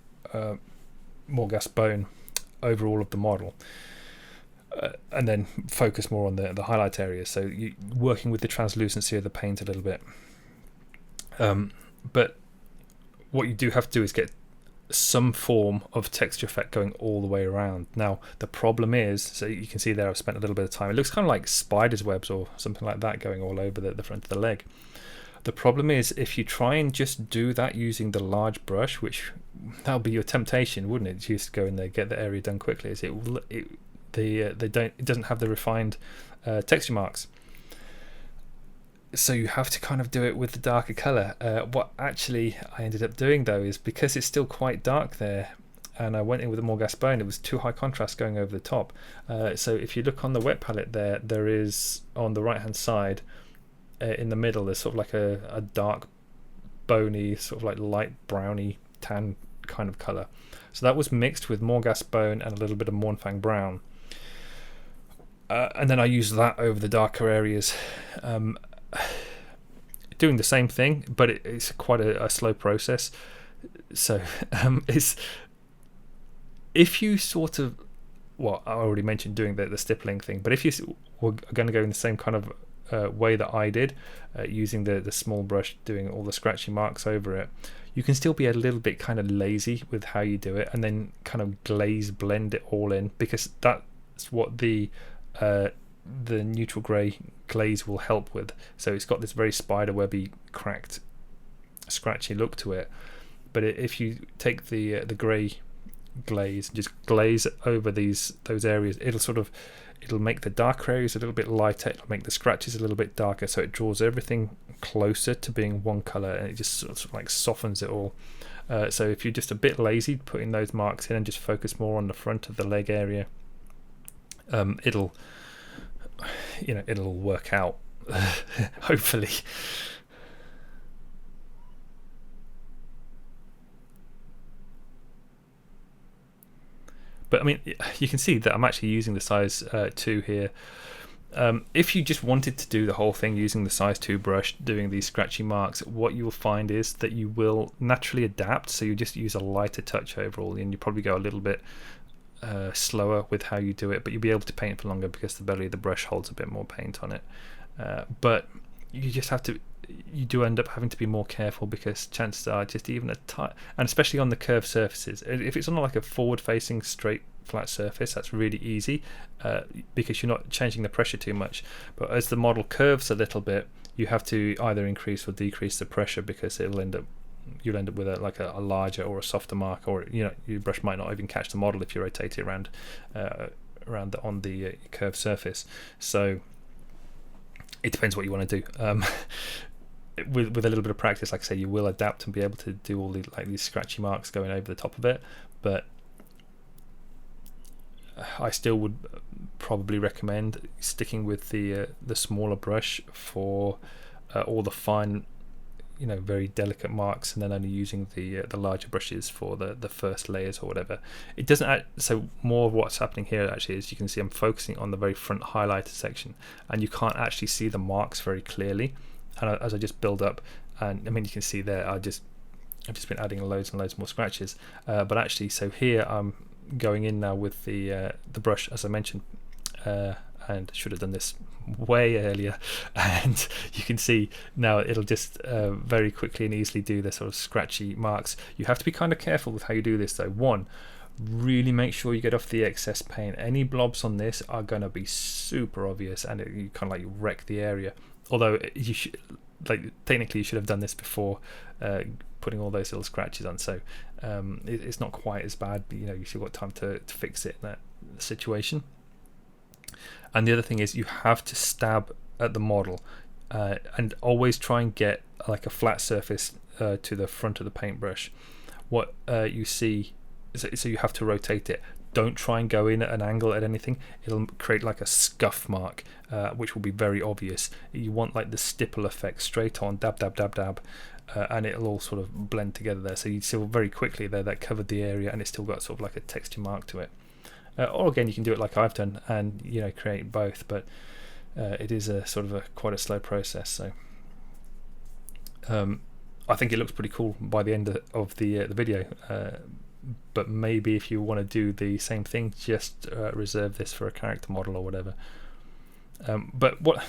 Morghast bone over all of the model, and then focus more on the highlight areas, so you working with the translucency of the paint a little bit. But what you do have to do is get some form of texture effect going all the way around. Now the problem is, so you can see there I've spent a little bit of time, it looks kind of like spider's webs or something like that going all over the front of the leg. The problem is, if you try and just do that using the large brush, which that would be your temptation, wouldn't it? Just go in there, get the area done quickly. Is it doesn't have the refined texture marks. So you have to kind of do it with the darker colour. What actually I ended up doing though is, because it's still quite dark there, and I went in with a Morghast bone, it was too high contrast going over the top. So if you look on the wet palette there is on the right hand side, in the middle, there's sort of like a dark bony, sort of like light browny tan kind of colour. So that was mixed with Morghast bone and a little bit of Mournfang brown. And then I used that over the darker areas. Doing the same thing, but it's quite a slow process. So it's, if you sort of, well, I already mentioned doing the stippling thing, but if you were going to go in the same kind of way that I did, using the small brush, doing all the scratchy marks over it, you can still be a little bit kind of lazy with how you do it, and then kind of blend it all in, because that's what the neutral grey glaze will help with. So it's got this very spiderwebby, cracked, scratchy look to it. But if you take the grey glaze and just glaze over those areas, it'll make the darker areas a little bit lighter, it'll make the scratches a little bit darker, so it draws everything closer to being one colour, and it just sort of like softens it all. So if you're just a bit lazy putting those marks in and just focus more on the front of the leg area, it'll work out hopefully. But I mean, you can see that I'm actually using the size 2 here. If you just wanted to do the whole thing using the size 2 brush, doing these scratchy marks, what you will find is that you will naturally adapt. So you just use a lighter touch overall, and you probably go a little bit slower with how you do it, but you'll be able to paint for longer because the belly of the brush holds a bit more paint on it. But you just have to, you do end up having to be more careful, because chances are just even and especially on the curved surfaces, if it's on like a forward facing straight flat surface, that's really easy, because you're not changing the pressure too much. But as the model curves a little bit, you have to either increase or decrease the pressure, because you'll end up with a larger or a softer mark, or your brush might not even catch the model if you rotate it around on the curved surface. So it depends what you want to do. With a little bit of practice, like I say, you will adapt and be able to do all these scratchy marks going over the top of it. But I still would probably recommend sticking with the smaller brush for all the fine, very delicate marks, and then only using the larger brushes for the first layers or whatever. It doesn't so more of what's happening here actually is, you can see I'm focusing on the very front highlighter section, and you can't actually see the marks very clearly. And as I just build up, and I mean, you can see there, I've just been adding loads and loads more scratches. But actually, so here I'm going in now with the brush, as I mentioned, and should have done this way earlier, and you can see now it'll just very quickly and easily do the sort of scratchy marks. You have to be kind of careful with how you do this though. One, really make sure you get off the excess paint. Any blobs on this are going to be super obvious, and you kind of like wreck the area. Although you should, like, technically you should have done this before putting all those little scratches on, so it's not quite as bad, but you still got time to fix it in that situation. And the other thing is you have to stab at the model, and always try and get like a flat surface to the front of the paintbrush. What you see, so you have to rotate it. Don't try and go in at an angle at anything. It'll create like a scuff mark, which will be very obvious. You want like the stipple effect, straight on, dab, dab, dab, dab, and it'll all sort of blend together there. So you see very quickly there that covered the area, and it's still got sort of like a texture mark to it. Or again, you can do it like I've done, and create both. But it is a sort of quite a slow process. So I think it looks pretty cool by the end of the video. But maybe if you want to do the same thing, just reserve this for a character model or whatever. But what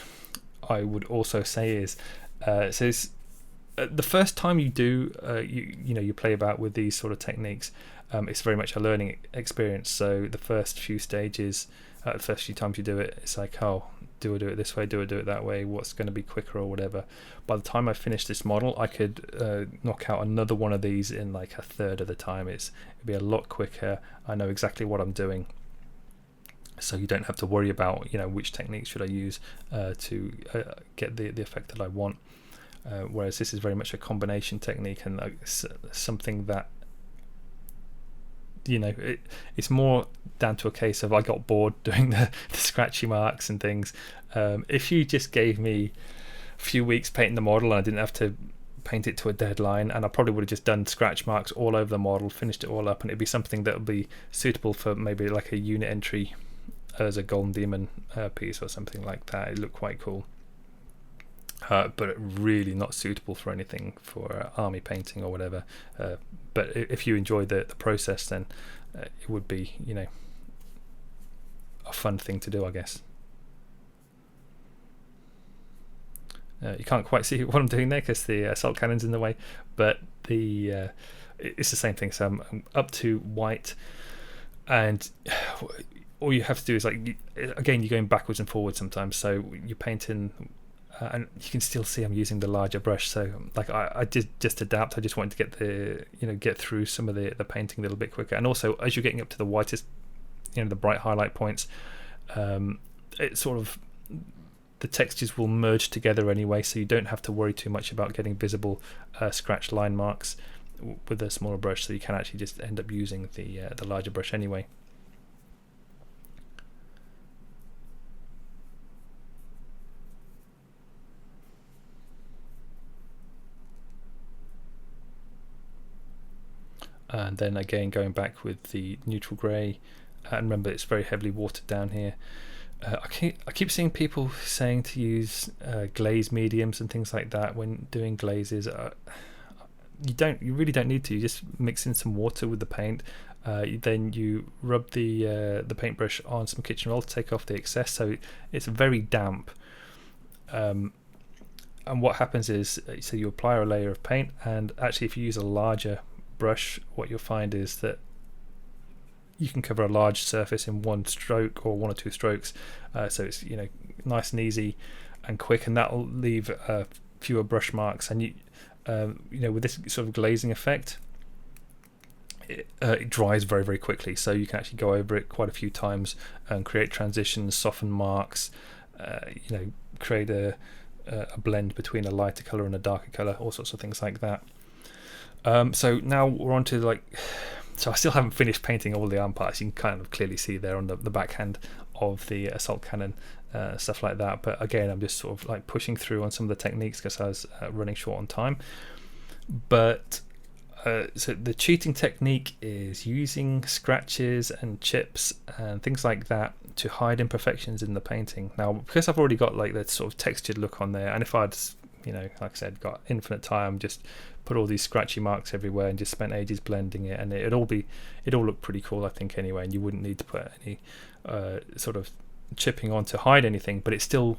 I would also say is, the first time you do, you play about with these sort of techniques, it's very much a learning experience. So the first few stages, the first few times you do it, it's like, oh, do I do it this way? Do I do it that way? What's going to be quicker or whatever? By the time I finish this model, I could knock out another one of these in like a third of the time. It'd be a lot quicker. I know exactly what I'm doing, so you don't have to worry about which techniques should I use to get the effect that I want. Whereas this is very much a combination technique, and something that it's more down to a case of I got bored doing the scratchy marks and things. If you just gave me a few weeks painting the model and I didn't have to paint it to a deadline, and I probably would have just done scratch marks all over the model, finished it all up, and it'd be something that would be suitable for maybe like a unit entry as a Golden Demon piece or something like that. It looked quite cool. But really not suitable for anything for army painting or whatever. But if you enjoy the process, then it would be a fun thing to do, I guess. You can't quite see what I'm doing there because the assault cannon's in the way, but it's the same thing. So I'm up to white, and all you have to do is again, you're going backwards and forwards sometimes. So you're painting. And you can still see I'm using the larger brush, so like I did just adapt. I just wanted to get get through some of the painting a little bit quicker. And also, as you're getting up to the whitest, the bright highlight points, it sort of, the textures will merge together anyway, so you don't have to worry too much about getting visible scratch line marks with a smaller brush. So you can actually just end up using the larger brush anyway. And then again, going back with the neutral grey, and remember it's very heavily watered down here. I keep seeing people saying to use glaze mediums and things like that when doing glazes. You really don't need to. You just mix in some water with the paint. Then you rub the paintbrush on some kitchen roll to take off the excess, so it's very damp. And what happens is, so you apply a layer of paint, and actually if you use a larger brush, what you'll find is that you can cover a large surface in one stroke or one or two strokes, so it's nice and easy and quick, and that'll leave fewer brush marks. And with this sort of glazing effect, it dries very, very quickly, so you can actually go over it quite a few times and create transitions, soften marks, create a blend between a lighter color and a darker color, all sorts of things like that. So now we're on to so I still haven't finished painting all the arm parts. You can kind of clearly see there on the backhand of the assault cannon, stuff like that. But again, I'm just sort of pushing through on some of the techniques because I was running short on time. But so the cheating technique is using scratches and chips and things like that to hide imperfections in the painting. Now, because I've already got that sort of textured look on there, and if I'd like I said, got infinite time, just put all these scratchy marks everywhere and just spent ages blending it, and it'd all look pretty cool, I think, anyway, and you wouldn't need to put any sort of chipping on to hide anything, but I'd still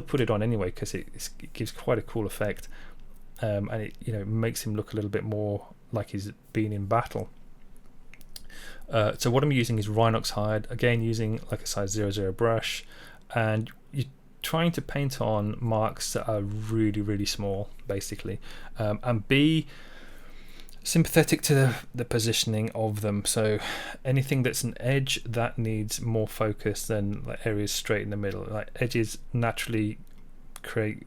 put it on anyway because it gives quite a cool effect, and it makes him look a little bit more like he's been in battle. So what I'm using is Rhinox hide, again using like a size 00 brush, and you're trying to paint on marks that are really, really small, basically, and be sympathetic to the positioning of them. So anything that's an edge, that needs more focus than like areas straight in the middle. Like edges naturally create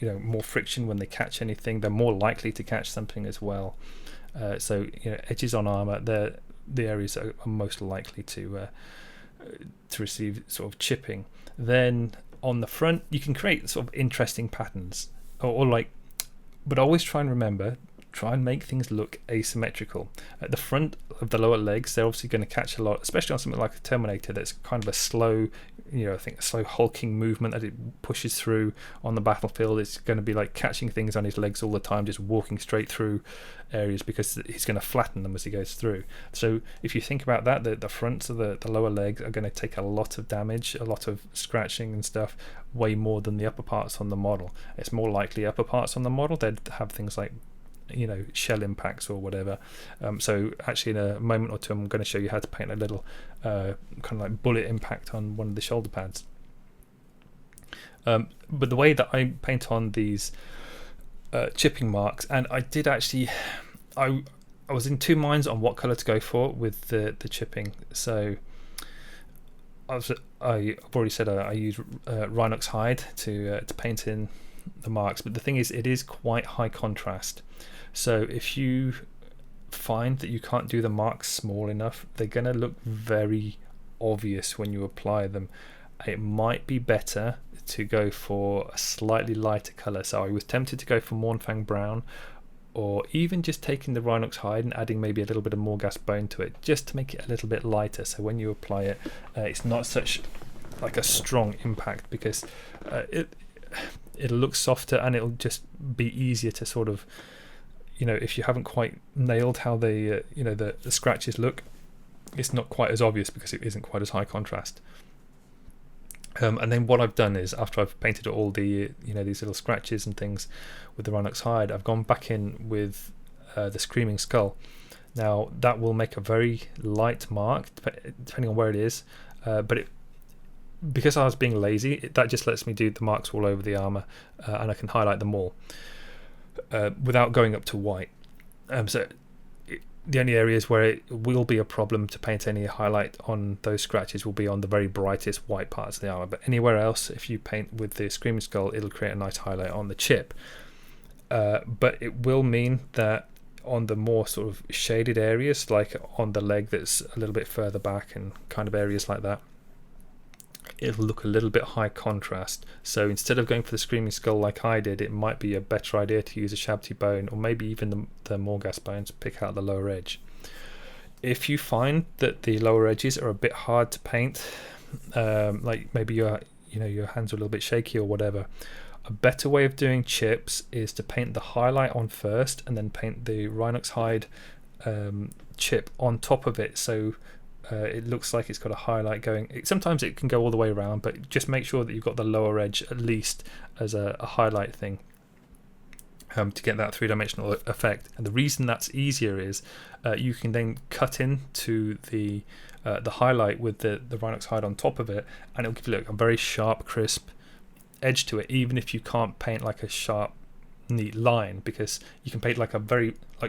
more friction when they catch anything. They're more likely to catch something as well. So edges on armor, they're the areas that are most likely to receive sort of chipping. Then on the front, you can create sort of interesting patterns, but always try and make things look asymmetrical. At the front of the lower legs, they're obviously going to catch a lot, especially on something like a Terminator that's kind of a slow, I think a slow hulking movement that it pushes through on the battlefield. It's going to be like catching things on his legs all the time, just walking straight through areas because he's going to flatten them as he goes through. So if you think about that, the fronts of the lower legs are going to take a lot of damage, a lot of scratching and stuff, way more than the upper parts on the model. It's more likely upper parts on the model, they'd have things like shell impacts or whatever. So actually in a moment or two I'm going to show you how to paint a little kind of like bullet impact on one of the shoulder pads. But the way that I paint on these chipping marks, and I did actually I was in two minds on what colour to go for with the chipping. So I've already said I use Rhinox hide to paint in the marks, but the thing is, it is quite high contrast. So if you find that you can't do the marks small enough, they're going to look very obvious when you apply them. It might be better to go for a slightly lighter colour. So I was tempted to go for Mornfang brown, or even just taking the Rhinox hide and adding maybe a little bit of Morghast bone to it, just to make it a little bit lighter, so when you apply it, it's not such like a strong impact, because it'll look softer and it'll just be easier to sort of, if you haven't quite nailed how the scratches look, it's not quite as obvious because it isn't quite as high contrast. And then what I've done is, after I've painted all the these little scratches and things with the Rhinox hide, I've gone back in with the Screaming Skull. Now that will make a very light mark depending on where it is, but because I was being lazy, that just lets me do the marks all over the armor, and I can highlight them all without going up to white. The only areas where it will be a problem to paint any highlight on those scratches will be on the very brightest white parts of the armor, but anywhere else, if you paint with the Screaming Skull, it'll create a nice highlight on the chip. But it will mean that on the more sort of shaded areas, like on the leg that's a little bit further back and kind of areas like that, it'll look a little bit high contrast. So instead of going for the Screaming Skull like I did, it might be a better idea to use a Ushabti bone, or maybe even the Morghast bone, to pick out the lower edge. If you find that the lower edges are a bit hard to paint, like maybe your hands are a little bit shaky or whatever, a better way of doing chips is to paint the highlight on first and then paint the Rhinox hide chip on top of it, so it looks like it's got a highlight going. Sometimes it can go all the way around, but just make sure that you've got the lower edge at least as a highlight thing, to get that three-dimensional effect. And the reason that's easier is you can then cut into the highlight with the Rhinox hide on top of it, and it'll give you a very sharp, crisp edge to it, even if you can't paint like a sharp, neat line, because you can paint like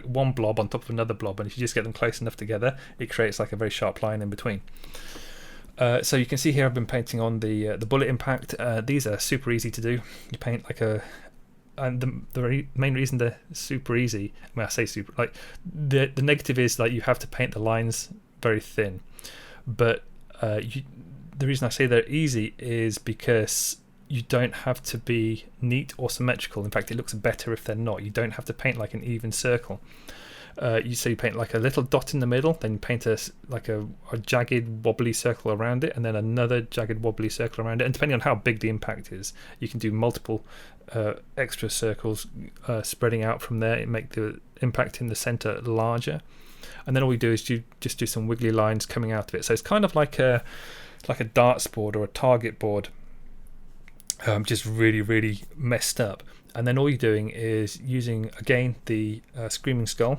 one blob on top of another blob, and if you just get them close enough together, it creates like a very sharp line in between. So you can see here I've been painting on the bullet impact. These are super easy to do. You paint and the main reason they're super easy, I say super, like the negative is like you have to paint the lines very thin, but the reason I say they're easy is because you don't have to be neat or symmetrical. In fact, it looks better if they're not. You don't have to paint like an even circle. You paint like a little dot in the middle, then you paint a jagged wobbly circle around it, and then another jagged wobbly circle around it. And depending on how big the impact is, you can do multiple extra circles spreading out from there and make the impact in the center larger. And then all we do is just do some wiggly lines coming out of it. So it's kind of like like a darts board or a target board, just really messed up. And then all you're doing is using again the Screaming Skull,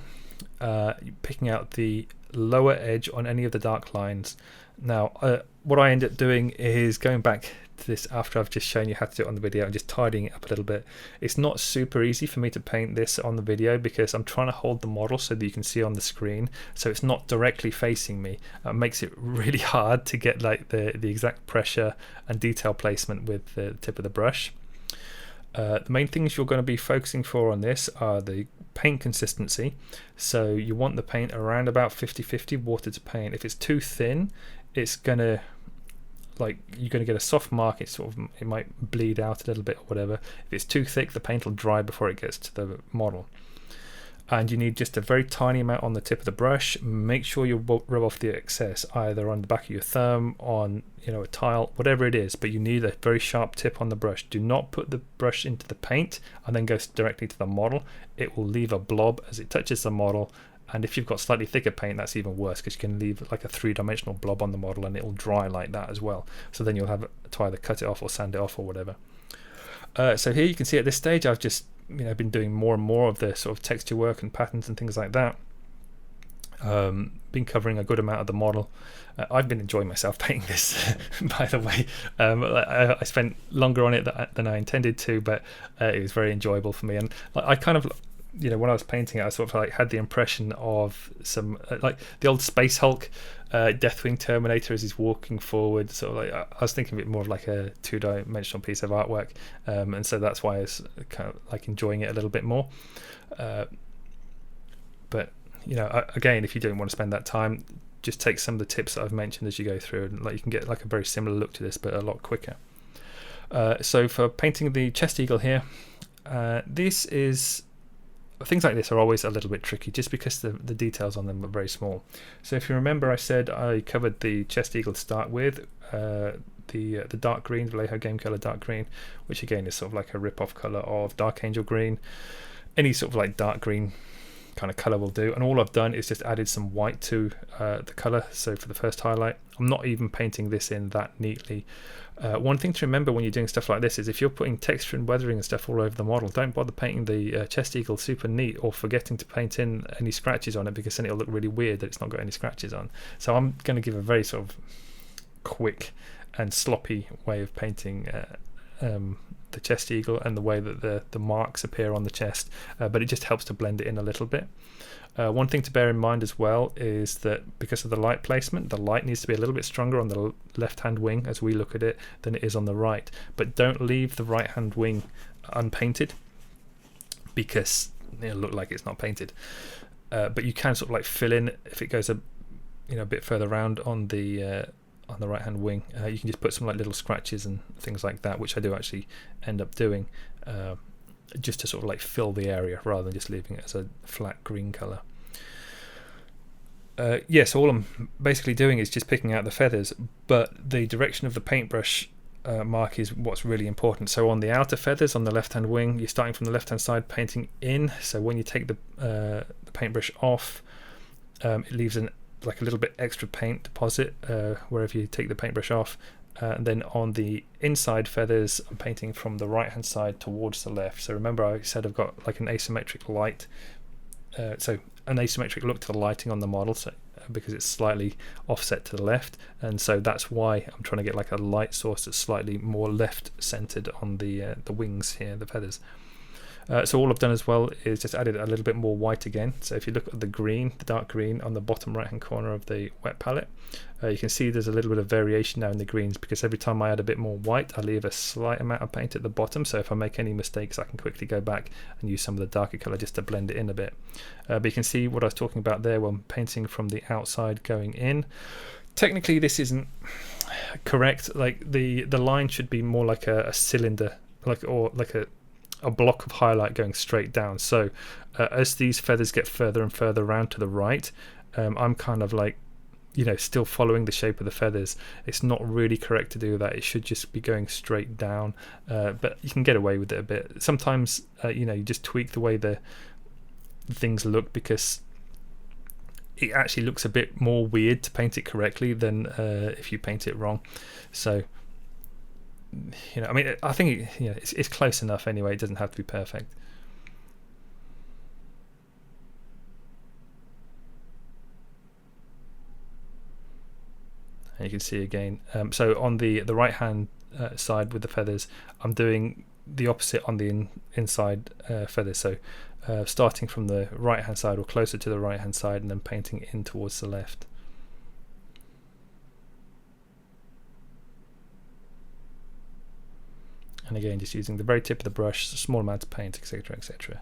picking out the lower edge on any of the dark lines. Now what I end up doing is going back to this after I've just shown you how to do it on the video and just tidying it up a little bit. It's not super easy for me to paint this on the video because I'm trying to hold the model so that you can see on the screen, so it's not directly facing me. It makes it really hard to get like the exact pressure and detail placement with the tip of the brush. The main things you're going to be focusing for on this are the paint consistency. So you want the paint around about 50-50 water to paint. If it's too thin, it's gonna, like, you're going to get a soft mark. It might bleed out a little bit or whatever. If it's too thick, the paint will dry before it gets to the model. And you need just a very tiny amount on the tip of the brush. Make sure you rub off the excess either on the back of your thumb, on a tile, whatever it is, but you need a very sharp tip on the brush. Do not put the brush into the paint and then go directly to the model. It will leave a blob as it touches the model, and if you've got slightly thicker paint, that's even worse because you can leave like a three-dimensional blob on the model and it will dry like that as well. So then you'll have to either cut it off or sand it off or whatever. So here you can see at this stage I've just been doing more and more of the sort of texture work and patterns and things like that. Been covering a good amount of the model. I've been enjoying myself painting this, by the way. I spent longer on it than I intended to, but it was very enjoyable for me. And I kind of, when I was painting it, I sort of like had the impression of some like the old Space Hulk, Deathwing Terminator as he's walking forward. So like I was thinking of it more of like a two-dimensional piece of artwork, and so that's why I was kind of like enjoying it a little bit more. But again, if you don't want to spend that time, just take some of the tips that I've mentioned as you go through, and like you can get like a very similar look to this, but a lot quicker. So for painting the chest eagle here, things like this are always a little bit tricky just because the details on them are very small. So if you remember, I said I covered the chest eagle to start with, the dark green, Vallejo game color dark green, which again is sort of like a rip-off color of Dark Angel green. Any sort of like dark green kind of color will do, and all I've done is just added some white to the color. So for the first highlight, I'm not even painting this in that neatly. One thing to remember when you're doing stuff like this is if you're putting texture and weathering and stuff all over the model, don't bother painting the chest eagle super neat or forgetting to paint in any scratches on it, because then it'll look really weird that it's not got any scratches on. So I'm going to give a very sort of quick and sloppy way of painting the chest eagle and the way that the marks appear on the chest, but it just helps to blend it in a little bit. One thing to bear in mind as well is that because of the light placement, the light needs to be a little bit stronger on the left hand wing as we look at it than it is on the right, but don't leave the right hand wing unpainted because it'll look like it's not painted. But you can sort of like fill in if it goes a bit further around on the right hand wing. You can just put some like little scratches and things like that, which I do actually end up doing, just to sort of like fill the area rather than just leaving it as a flat green color. So all I'm basically doing is just picking out the feathers, but the direction of the paintbrush mark is what's really important. So on the outer feathers on the left hand wing, you're starting from the left hand side painting in. So when you take the paintbrush off, it leaves like a little bit extra paint deposit wherever you take the paintbrush off, and then on the inside feathers I'm painting from the right hand side towards the left. So remember I said I've got like an asymmetric light, so an asymmetric look to the lighting on the model, so because it's slightly offset to the left, and so that's why I'm trying to get like a light source that's slightly more left centered on the wings here, the feathers. So all I've done as well is just added a little bit more white again. So if you look at the green, the dark green on the bottom right hand corner of the wet palette, you can see there's a little bit of variation now in the greens, because every time I add a bit more white I leave a slight amount of paint at the bottom, so if I make any mistakes I can quickly go back and use some of the darker colour just to blend it in a bit. But you can see what I was talking about there when painting from the outside going in. Technically this isn't correct. Like the line should be more like a cylinder, or like a block of highlight going straight down. So as these feathers get further and further around to the right, I'm kind of like still following the shape of the feathers. It's not really correct to do that. It should just be going straight down, but you can get away with it a bit. Sometimes you just tweak the way the things look, because it actually looks a bit more weird to paint it correctly than if you paint it wrong. So, I mean, I think it's close enough anyway. It doesn't have to be perfect. And you can see again. So on the right hand side with the feathers, I'm doing the opposite on the inside feathers. So starting from the right hand side or closer to the right hand side, and then painting in towards the left. And again, just using the very tip of the brush, small amount of paint, etc., etc.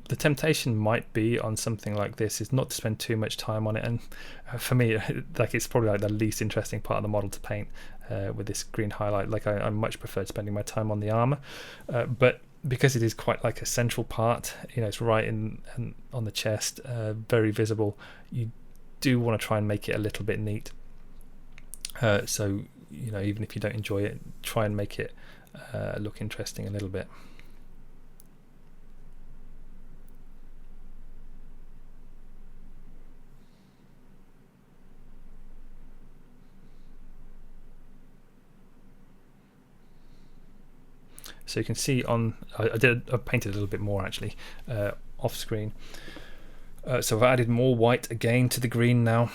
The temptation might be on something like this is not to spend too much time on it, and for me, like, it's probably like the least interesting part of the model to paint with this green highlight. Like, I much prefer spending my time on the armor, but because it is quite like a central part, it's right in on the chest, very visible, you do want to try and make it a little bit neat. So even if you don't enjoy it, try and make it look interesting a little bit. So you can see I painted a little bit more actually off screen. So I've added more white again to the green now,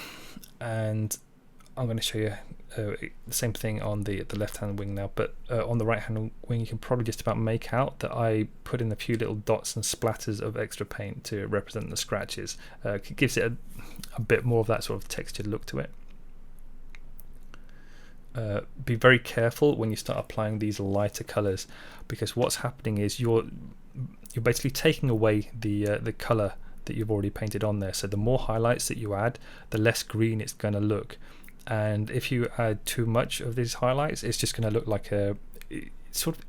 and I'm going to show you the same thing on the left hand wing now, but on the right hand wing you can probably just about make out that I put in a few little dots and splatters of extra paint to represent the scratches. It gives it a bit more of that sort of textured look to it. Be very careful when you start applying these lighter colours, because what's happening is you're basically taking away the colour that you've already painted on there. So the more highlights that you add, the less green it's going to look. And if you add too much of these highlights, it's just going to look like it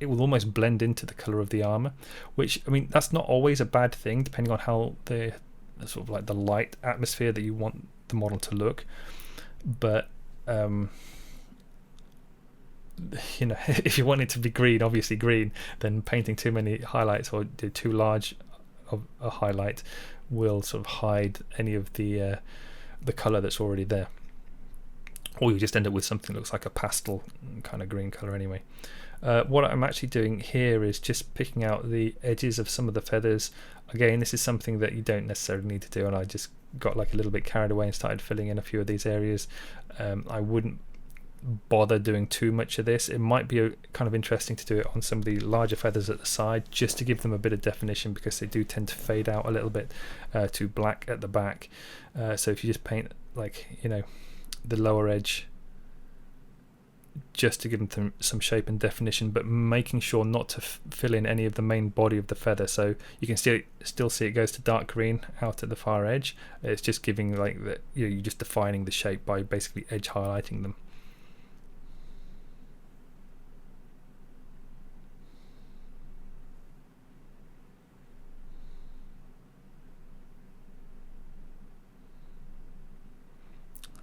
will almost blend into the colour of the armour, which, I mean, that's not always a bad thing depending on how the sort of like the light atmosphere that you want the model to look. But if you want it to be green, obviously green, then painting too many highlights or too large of a highlight will sort of hide any of the colour that's already there, or you just end up with something that looks like a pastel kind of green colour anyway. What I'm actually doing here is just picking out the edges of some of the feathers. Again, this is something that you don't necessarily need to do, and I just got like a little bit carried away and started filling in a few of these areas. I wouldn't bother doing too much of this. It might be kind of interesting to do it on some of the larger feathers at the side, just to give them a bit of definition, because they do tend to fade out a little bit to black at the back. So if you just paint like the lower edge, just to give them some shape and definition, but making sure not to fill in any of the main body of the feather. So you can still see it goes to dark green out at the far edge. It's just giving like you're just defining the shape by basically edge highlighting them.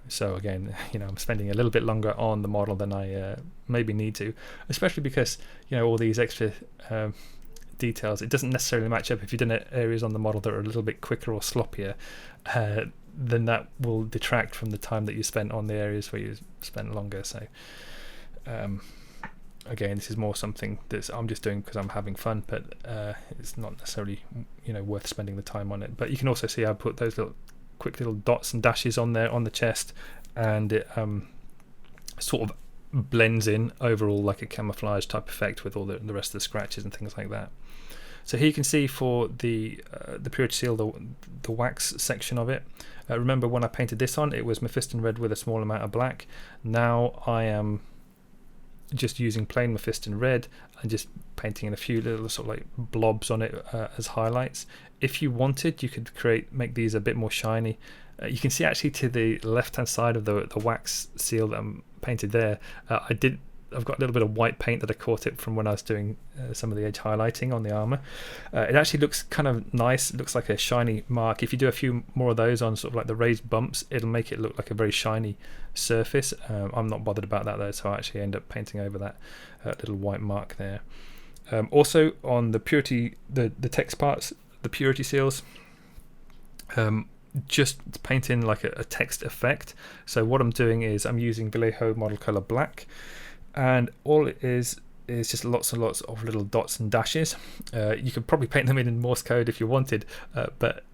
So again, I'm spending a little bit longer on the model than I maybe need to, especially because all these extra details, it doesn't necessarily match up. If you've done areas on the model that are a little bit quicker or sloppier, then that will detract from the time that you spent on the areas where you spent longer. So again, this is more something that I'm just doing because I'm having fun, but it's not necessarily worth spending the time on it. But you can also see I put those quick little dots and dashes on there on the chest, and it sort of blends in overall like a camouflage type effect with all the rest of the scratches and things like that. So here you can see for the purity seal, the wax section of it. Remember when I painted this on, it was Mephiston red with a small amount of black. Now I am just using plain Mephiston red and just painting in a few little sort of like blobs on it as highlights. If you wanted, you could make these a bit more shiny. You can see actually to the left hand side of the wax seal that I'm painted there, I did I've got a little bit of white paint that I caught it from when I was doing some of the edge highlighting on the armor. It actually looks kind of nice. It looks like a shiny mark. If you do a few more of those on sort of like the raised bumps, it'll make it look like a very shiny surface. I'm not bothered about that though, so I actually end up painting over that little white mark there. Also on the purity, the text parts, the purity seals, just paint in like a text effect. So what I'm doing is I'm using Vallejo model color black, and all it is just lots and lots of little dots and dashes. You could probably paint them in Morse code if you wanted, but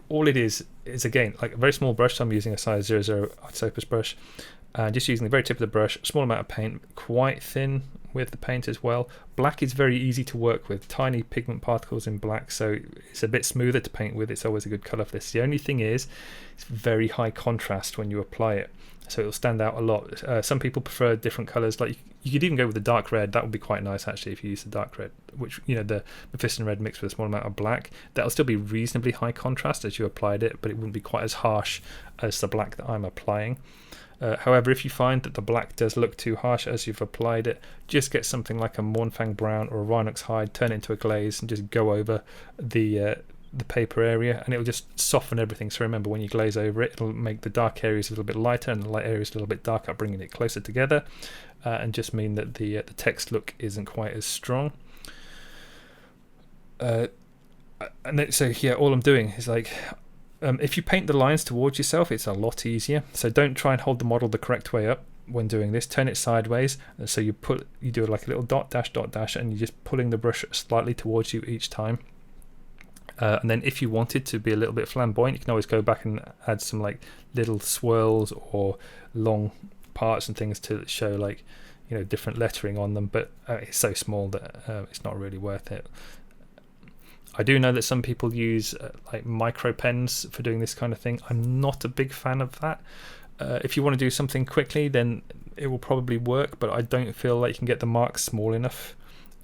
all it is again like a very small brush. So I'm using a size 00 Artisopus brush, and just using the very tip of the brush, small amount of paint, quite thin with the paint as well. Black is very easy to work with, tiny pigment particles in black, so it's a bit smoother to paint with. It's always a good colour for this. The only thing is it's very high contrast when you apply it, so it'll stand out a lot. Some people prefer different colours, like you could even go with the dark red. That would be quite nice actually if you use the dark red, which, you know, the Mephiston red mixed with a small amount of black. That'll still be reasonably high contrast as you applied it, but it wouldn't be quite as harsh as the black that I'm applying. However, if you find that the black does look too harsh as you've applied it, just get something like a Mournfang brown or a Rhinox hide, turn it into a glaze, and just go over the paper area, and it'll just soften everything. So remember, when you glaze over it, it'll make the dark areas a little bit lighter and the light areas a little bit darker, bringing it closer together, and just mean that the text look isn't quite as strong. And then, so yeah, all I'm doing is like, if you paint the lines towards yourself, it's a lot easier. So don't try and hold the model the correct way up when doing this. Turn it sideways, and so you do like a little dot dash, and you're just pulling the brush slightly towards you each time. And then if you wanted to be a little bit flamboyant, you can always go back and add some like little swirls or long parts and things to show, like, you know, different lettering on them. But it's so small that it's not really worth it. I do know that some people use like micro pens for doing this kind of thing. I'm not a big fan of that. If you want to do something quickly, then it will probably work, but I don't feel like you can get the marks small enough,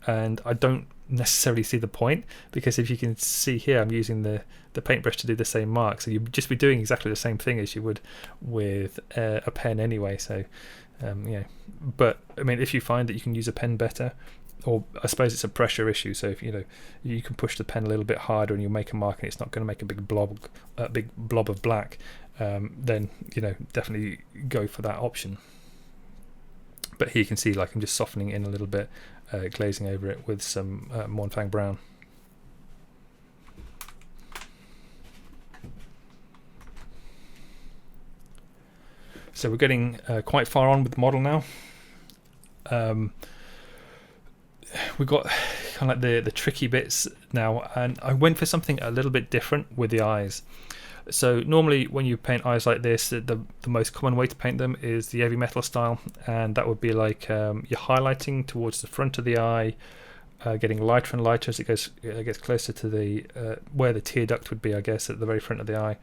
and I don't necessarily see the point, because if you can see here, I'm using the paintbrush to do the same mark, so you'd just be doing exactly the same thing as you would with a pen anyway. So yeah, but I mean, if you find that you can use a pen better, or I suppose it's a pressure issue, so if you can push the pen a little bit harder and you'll make a mark and it's not going to make a big blob of black, then definitely go for that option. But here you can see, like, I'm just softening it in a little bit, glazing over it with some Mournfang brown. So we're getting quite far on with the model now. We've got kind of like the tricky bits now, and I went for something a little bit different with the eyes. So normally when you paint eyes like this, the most common way to paint them is the heavy metal style, and that would be like you're highlighting towards the front of the eye, getting lighter and lighter as it gets closer to the where the tear duct would be, I guess, at the very front of the eye,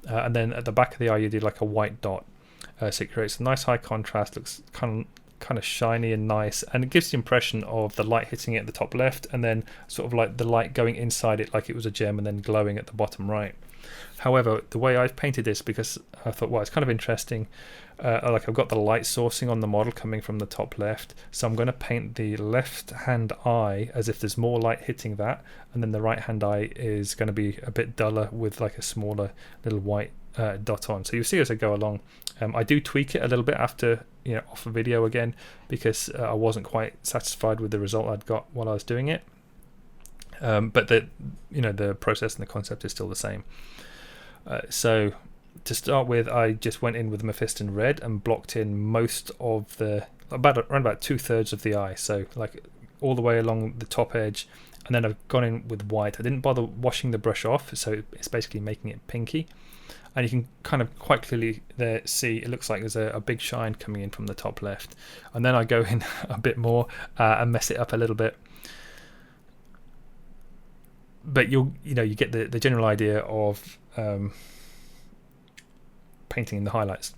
and then at the back of the eye you do like a white dot, so it creates a nice high contrast, looks kind of shiny and nice, and it gives the impression of the light hitting it at the top left, and then sort of like the light going inside it like it was a gem, and then glowing at the bottom right. However, the way I've painted this, because I thought, well, it's kind of interesting, like I've got the light sourcing on the model coming from the top left, so I'm going to paint the left hand eye as if there's more light hitting that, and then the right hand eye is going to be a bit duller with like a smaller little white dot on. So you'll see as I go along. I do tweak it a little bit after off a video again, because I wasn't quite satisfied with the result I'd got while I was doing it. But the process and the concept is still the same. So to start with, I just went in with Mephiston red and blocked in most of around about 2/3 of the eye, so like all the way along the top edge, and then I've gone in with white. I didn't bother washing the brush off, so it's basically making it pinky, and you can kind of quite clearly there see it looks like there's a big shine coming in from the top left, and then I go in a bit more and mess it up a little bit. But you get the general idea of painting in the highlights.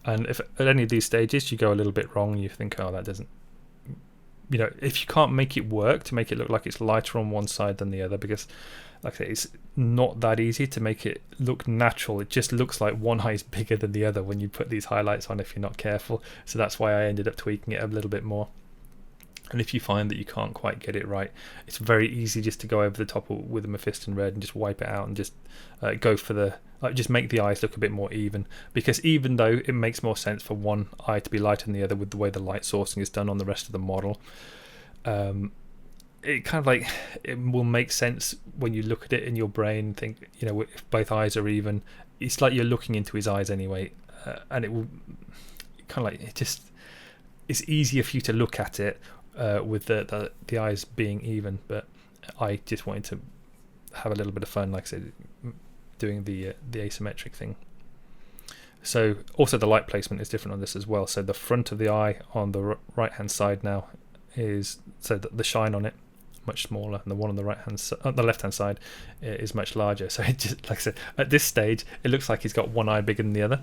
And if at any of these stages you go a little bit wrong, you think, oh, that doesn't if you can't make it work to make it look like it's lighter on one side than the other, because like I say, it's not that easy to make it look natural. It just looks like one eye is bigger than the other when you put these highlights on if you're not careful. So that's why I ended up tweaking it a little bit more. And if you find that you can't quite get it right, it's very easy just to go over the top with a Mephiston red and just wipe it out and just go for just make the eyes look a bit more even. Because even though it makes more sense for one eye to be lighter than the other with the way the light sourcing is done on the rest of the model, it kind of like it will make sense when you look at it in your brain and think, if both eyes are even, it's like you're looking into his eyes anyway, and it will kind of like it's easier for you to look at it with the eyes being even. But I just wanted to have a little bit of fun, like I said, doing the asymmetric thing. So also the light placement is different on this as well. So the front of the eye on the right hand side now is, so that the shine on it much smaller, and the one on the left hand side is much larger. So it just, like I said, at this stage it looks like he's got one eye bigger than the other.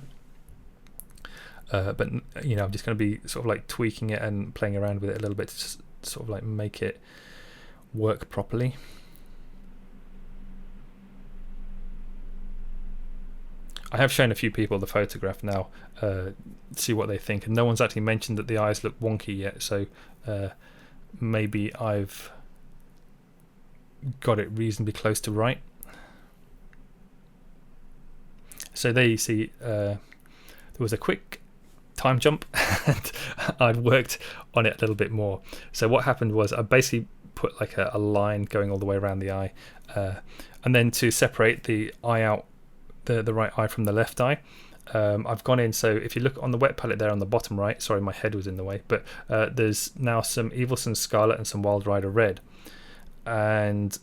But I'm just going to be sort of like tweaking it and playing around with it a little bit to just sort of like make it work properly. I have shown a few people the photograph now, see what they think, and no one's actually mentioned that the eyes look wonky yet, so maybe I've got it reasonably close to right. So there you see there was a quick time jump and I'd worked on it a little bit more. So what happened was I basically put like a line going all the way around the eye, and then to separate the eye out, the right eye from the left eye, I've gone in. So if you look on the wet palette there on the bottom right, sorry my head was in the way, but there's now some Evil Sunz Scarlet and some Wild Rider Red, and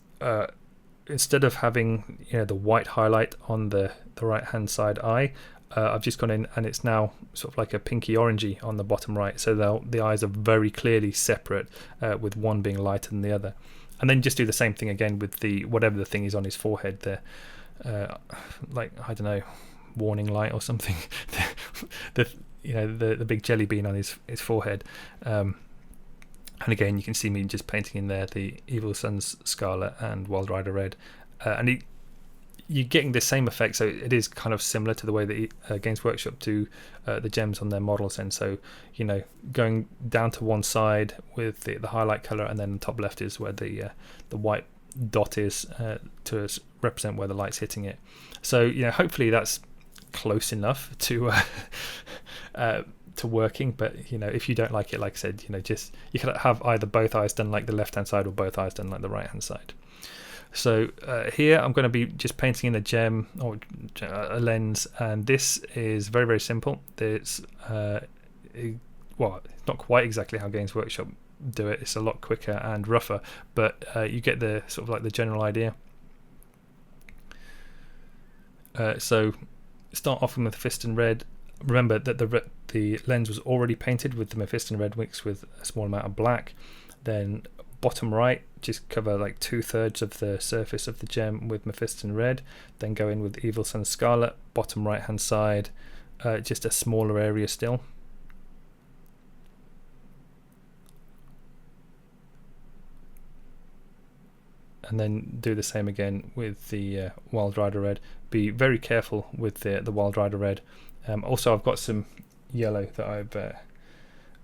instead of having the white highlight on the right hand side eye, I've just gone in and it's now sort of like a pinky orangey on the bottom right, so the eyes are very clearly separate, with one being lighter than the other. And then just do the same thing again with the whatever the thing is on his forehead there, like I don't know, warning light or something. the big jelly bean on his forehead, and again you can see me just painting in there the Evil Sunz Scarlet and Wild Rider Red, and you're getting the same effect. So it is kind of similar to the way that Games Workshop do the gems on their models, and so going down to one side with the highlight color, and then the top left is where the white dot is to represent where the light's hitting it. So hopefully that's close enough to working, but if you don't like it, like I said, just you can have either both eyes done like the left hand side or both eyes done like the right hand side. So here I'm going to be just painting in a gem or a lens, and this is very, very simple. It's not quite exactly how Games Workshop do it. It's a lot quicker and rougher, but you get the sort of like the general idea. So start off with Mephiston red. Remember that the lens was already painted with the Mephiston red mixed with a small amount of black. Then bottom right, just cover like 2/3 of the surface of the gem with Mephiston red. Then go in with Evil Sunz Scarlet. Bottom right hand side, just a smaller area still. And then do the same again with the Wild Rider Red. Be very careful with the Wild Rider Red. Also, I've got some yellow that I've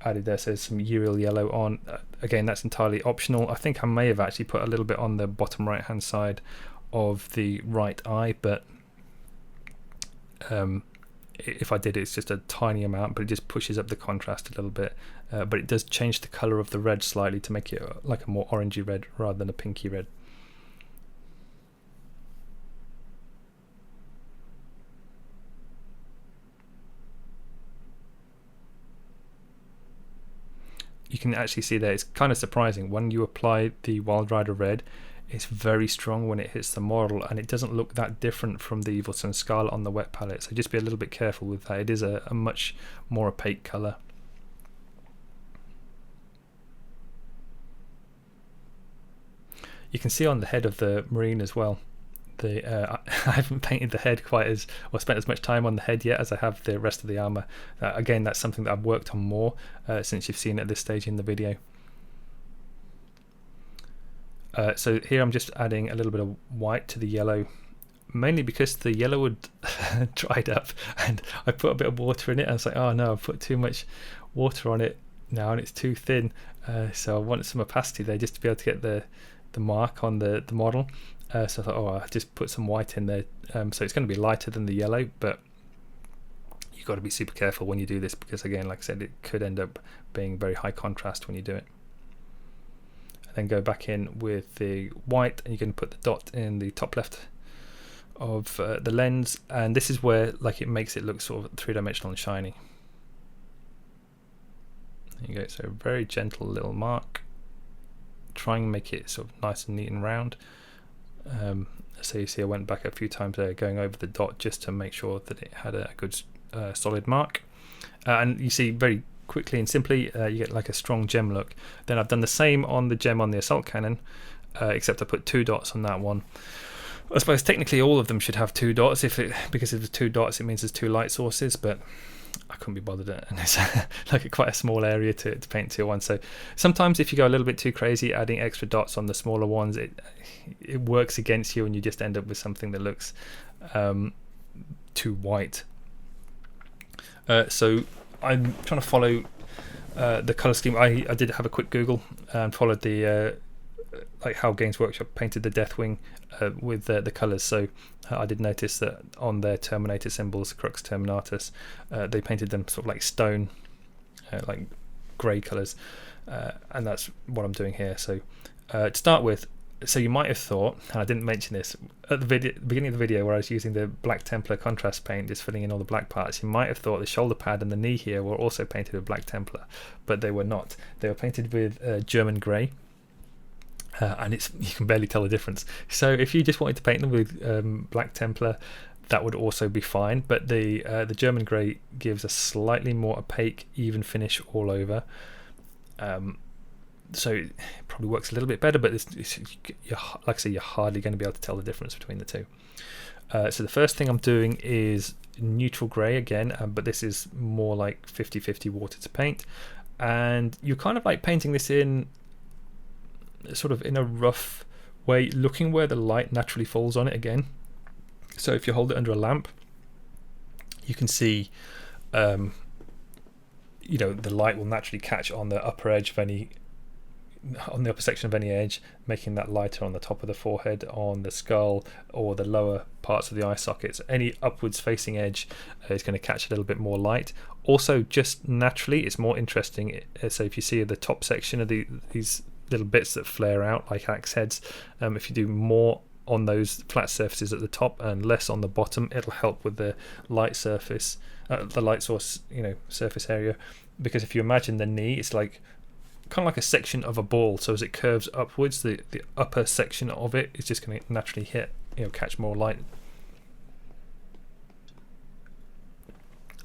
added there, so some Yriel yellow on. Again, that's entirely optional. I think I may have actually put a little bit on the bottom right hand side of the right eye, but if I did, it's just a tiny amount, but it just pushes up the contrast a little bit. But it does change the colour of the red slightly to make it like a more orangey red rather than a pinky red. You can actually see there, it's kind of surprising when you apply the Wild Rider Red, it's very strong when it hits the model, and it doesn't look that different from the Evil Sunz Scarlet on the wet palette, so just be a little bit careful with that. It is a much more opaque colour. You can see on the head of the Marine as well, I haven't painted the head quite as, or spent as much time on the head yet as I have the rest of the armour. Again, that's something that I've worked on more since you've seen it at this stage in the video. So here I'm just adding a little bit of white to the yellow, mainly because the yellow had dried up and I put a bit of water in it. And I was like, oh no, I've put too much water on it now and it's too thin. So I wanted some opacity there just to be able to get the mark on the model. So I thought, oh, I'll just put some white in there. So it's going to be lighter than the yellow, but you've got to be super careful when you do this because, again, like I said, it could end up being very high contrast when you do it. And then go back in with the white, and you can put the dot in the top left of the lens, and this is where like it makes it look sort of three-dimensional and shiny. There you go. So very gentle little mark. Try and make it sort of nice and neat and round. So you see I went back a few times there going over the dot just to make sure that it had a good solid mark, and you see very quickly and simply you get like a strong gem look. Then I've done the same on the gem on the assault cannon, except I put 2 dots on that one. I suppose technically all of them should have 2 dots because if there's 2 dots it means there's 2 light sources, but I couldn't be bothered, and it's like quite a small area to paint 2 on. So sometimes if you go a little bit too crazy adding extra dots on the smaller ones, it works against you and you just end up with something that looks too white. So I'm trying to follow the colour scheme. I did have a quick Google and followed the like how Games Workshop painted the Deathwing with the colours. So I did notice that on their Terminator symbols, Crux Terminatus, they painted them sort of like stone, like grey colours, and that's what I'm doing here. So to start with, so you might have thought, and I didn't mention this at the beginning of the video where I was using the Black Templar contrast paint, just filling in all the black parts, you might have thought the shoulder pad and the knee here were also painted with Black Templar, but they were not. They were painted with German grey. And you can barely tell the difference. So if you just wanted to paint them with Black Templar, that would also be fine. But the German grey gives a slightly more opaque, even finish all over. So it probably works a little bit better. But like I say, you're hardly going to be able to tell the difference between the two. So the first thing I'm doing is neutral grey again, but this is more like 50-50 water to paint. And you're kind of like painting this in sort of in a rough way, looking where the light naturally falls on it again. So if you hold it under a lamp, you can see the light will naturally catch on the upper edge of on the upper section of any edge, making that lighter on the top of the forehead, on the skull, or the lower parts of the eye sockets. Any upwards facing edge is going to catch a little bit more light. Also, just naturally, it's more interesting. So if you see the top section of these little bits that flare out like axe heads, if you do more on those flat surfaces at the top and less on the bottom, it'll help with the light surface, the light source, surface area. Because if you imagine the knee, it's like kind of like a section of a ball. So as it curves upwards, the upper section of it is just going to naturally hit, catch more light.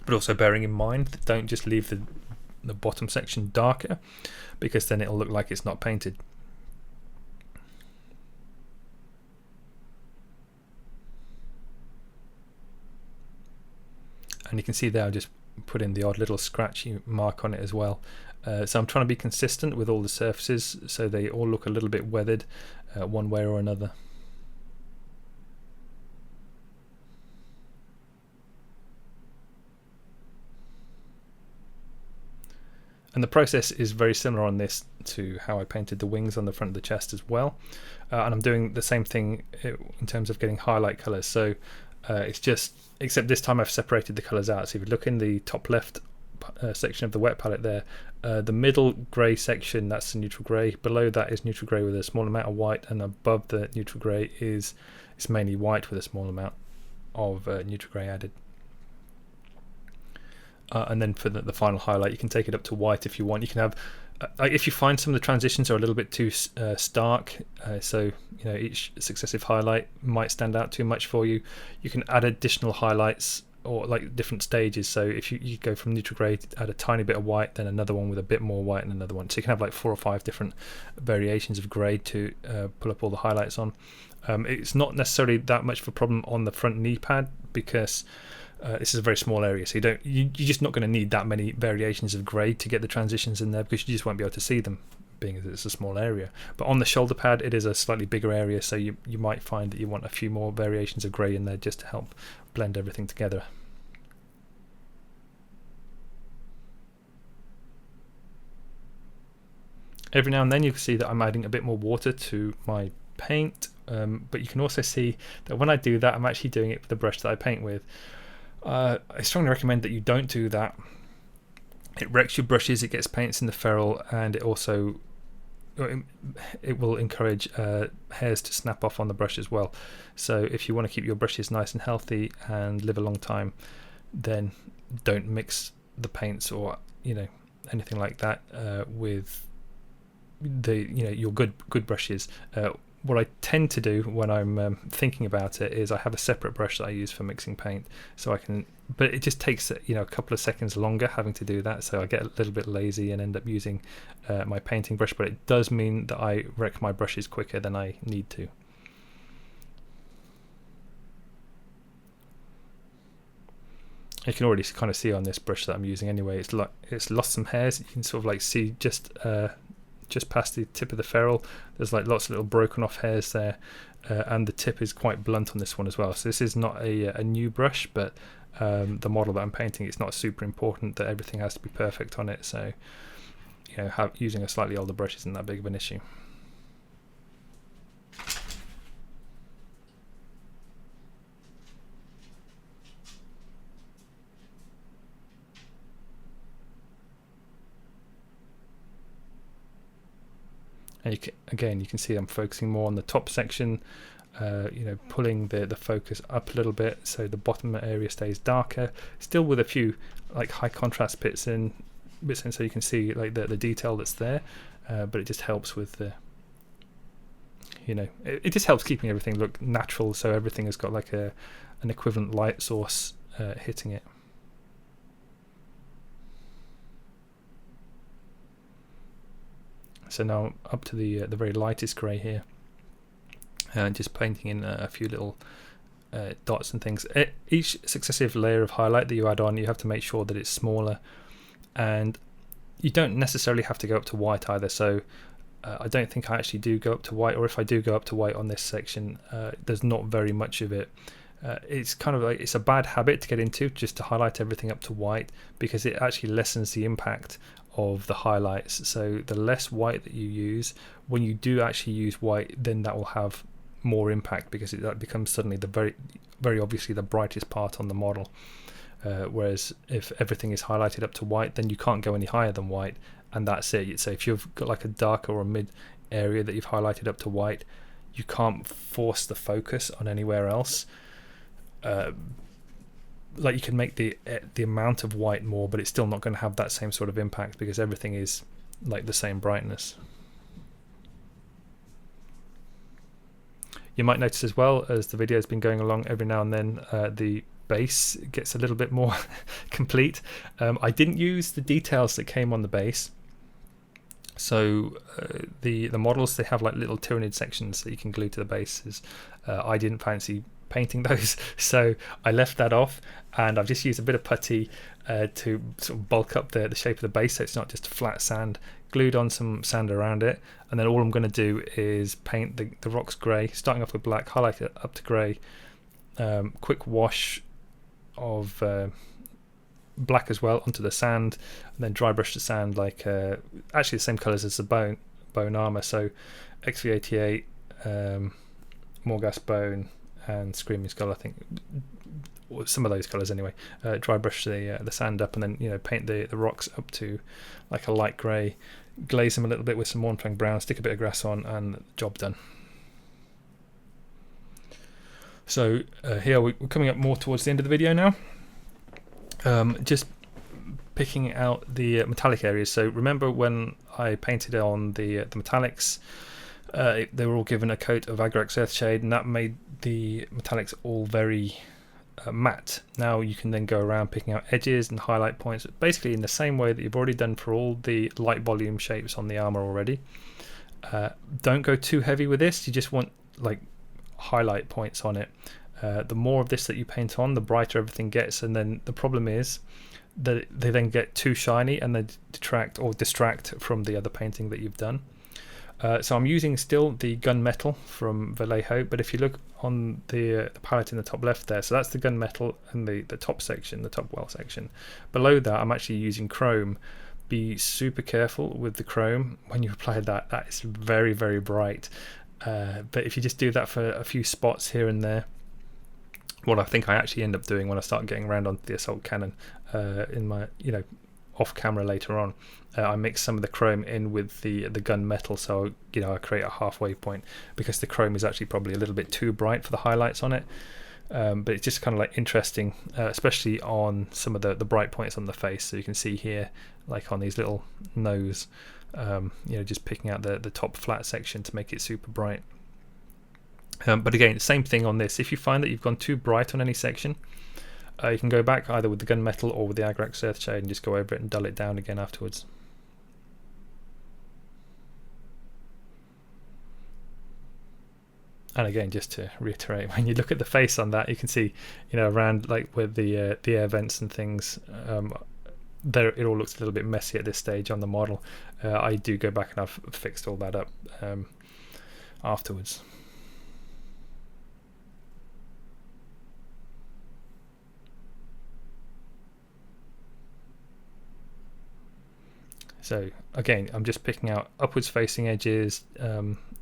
But also bearing in mind that don't just leave the bottom section darker, because then it'll look like it's not painted. And you can see there I just put in the odd little scratchy mark on it as well. So I'm trying to be consistent with all the surfaces so they all look a little bit weathered one way or another. And the process is very similar on this to how I painted the wings on the front of the chest as well. And I'm doing the same thing in terms of getting highlight colours. So it's just, except this time I've separated the colours out. So if you look in the top left section of the wet palette there, the middle grey section, that's the neutral grey. Below that is neutral grey with a small amount of white, and above the neutral grey it's mainly white with a small amount of neutral grey added. And then for the final highlight, you can take it up to white if you want. You can have, if you find some of the transitions are a little bit too stark, so each successive highlight might stand out too much for you, you can add additional highlights or like different stages. So if you go from neutral grey, add a tiny bit of white, then another one with a bit more white, and another one. So you can have like 4 or 5 different variations of grey to pull up all the highlights on. It's not necessarily that much of a problem on the front knee pad because this is a very small area, so you're just not going to need that many variations of grey to get the transitions in there, because you just won't be able to see them. being as it's a small area. But on the shoulder pad, it is a slightly bigger area, so you might find that you want a few more variations of grey in there just to help blend everything together. Every now and then you can see that I'm adding a bit more water to my paint, but you can also see that when I do that, I'm actually doing it with the brush that I paint with. I strongly recommend that you don't do that. It wrecks your brushes, it gets paints in the ferrule, and it also it will encourage hairs to snap off on the brush as well. So if you want to keep your brushes nice and healthy and live a long time, then don't mix the paints or anything like that with your good brushes. What I tend to do when I'm thinking about it is I have a separate brush that I use for mixing paint, so I can, but it just takes a couple of seconds longer having to do that, so I get a little bit lazy and end up using my painting brush, but it does mean that I wreck my brushes quicker than I need to. You can already kind of see on this brush that I'm using anyway, it's lost some hairs. You can sort of like see just past the tip of the ferrule, there's like lots of little broken off hairs there, and the tip is quite blunt on this one as well. So this is not a new brush, but the model that I'm painting, it's not super important that everything has to be perfect on it, so using a slightly older brush isn't that big of an issue. And you can see I'm focusing more on the top section, pulling the focus up a little bit so the bottom area stays darker, still with a few like high contrast bits in, so you can see like the detail that's there, but it just helps with the it just helps keeping everything look natural, so everything has got like an equivalent light source hitting it. So now up to the very lightest grey here, and just painting in a few little dots and things. Each successive layer of highlight that you add on, you have to make sure that it's smaller, and you don't necessarily have to go up to white either. So I don't think I actually do go up to white, or if I do go up to white on this section, there's not very much of it. It's kind of like, it's a bad habit to get into, just to highlight everything up to white, because it actually lessens the impact of the highlights. So the less white that you use, when you do actually use white, then that will have more impact, because that becomes suddenly the very obviously the brightest part on the model. Whereas if everything is highlighted up to white, then you can't go any higher than white, and that's it. So if you've got like a darker or a mid area that you've highlighted up to white, you can't force the focus on anywhere else. Like you can make the amount of white more, but it's still not going to have that same sort of impact, because everything is like the same brightness. You might notice as well, as the video has been going along, every now and then the base gets a little bit more complete. I didn't use the details that came on the base, so the models, they have like little Tyranid sections that you can glue to the bases. I didn't fancy painting those, so I left that off, and I've just used a bit of putty to sort of bulk up the shape of the base, so it's not just flat sand. Glued on some sand around it, and then all I'm going to do is paint the rocks grey, starting off with black, highlight it up to grey, quick wash of black as well onto the sand, and then dry brush the sand like actually the same colours as the bone armour, so XV88, Morghast bone, and Screaming Skull, I think, some of those colours anyway. Dry brush the sand up, and then paint the rocks up to like a light grey, glaze them a little bit with some Mornfang brown, stick a bit of grass on, and job done. So here we're coming up more towards the end of the video now. Just picking out the metallic areas. So remember when I painted on the metallics, they were all given a coat of Agrax Earthshade, and that made the metallics all very matte. Now you can then go around picking out edges and highlight points, basically in the same way that you've already done for all the light volume shapes on the armor already. Don't go too heavy with this, you just want like highlight points on it. The more of this that you paint on, the brighter everything gets, and then the problem is that they then get too shiny and they distract from the other painting that you've done. So I'm using still the Gunmetal from Vallejo, but if you look on the palette in the top left there, so that's the Gunmetal and the top section, the top well section. Below that I'm actually using chrome. Be super careful with the chrome when you apply that. That is very, very bright. But if you just do that for a few spots here and there, what I think I actually end up doing when I start getting around onto the assault cannon in my, off camera later on, I mix some of the chrome in with the Gunmetal, so I create a halfway point, because the chrome is actually probably a little bit too bright for the highlights on it. But it's just kind of like interesting, especially on some of the bright points on the face. So you can see here, like on these little nose, just picking out the top flat section to make it super bright. But again, same thing on this. If you find that you've gone too bright on any section, you can go back either with the Gunmetal or with the Agrax Earthshade and just go over it and dull it down again afterwards. And again, just to reiterate, when you look at the face on that, you can see, around like with the air vents and things, there it all looks a little bit messy at this stage on the model. I do go back and I've fixed all that up afterwards. So again, I'm just picking out upwards facing edges,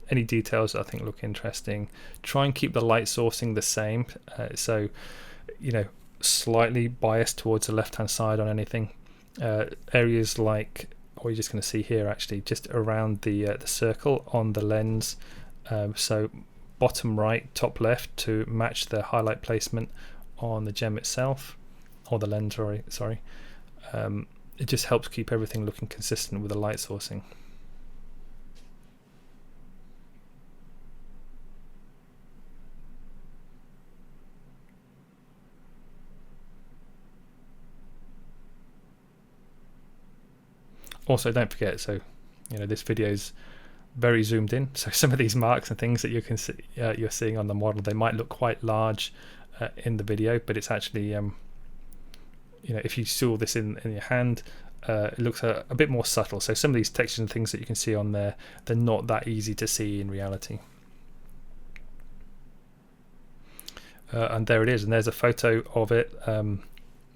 any details that I think look interesting. Try and keep the light sourcing the same, so slightly biased towards the left hand side on anything. Areas like what you're just going to see here, actually just around the circle on the lens, so bottom right, top left, to match the highlight placement on the gem itself, or the lens, sorry. It just helps keep everything looking consistent with the light sourcing. Also, don't forget, so this video is very zoomed in, so some of these marks and things that you can see, you're seeing on the model, they might look quite large in the video, but it's actually if you saw this in your hand, it looks a bit more subtle. So some of these textures and things that you can see on there, they're not that easy to see in reality. And there it is, and there's a photo of it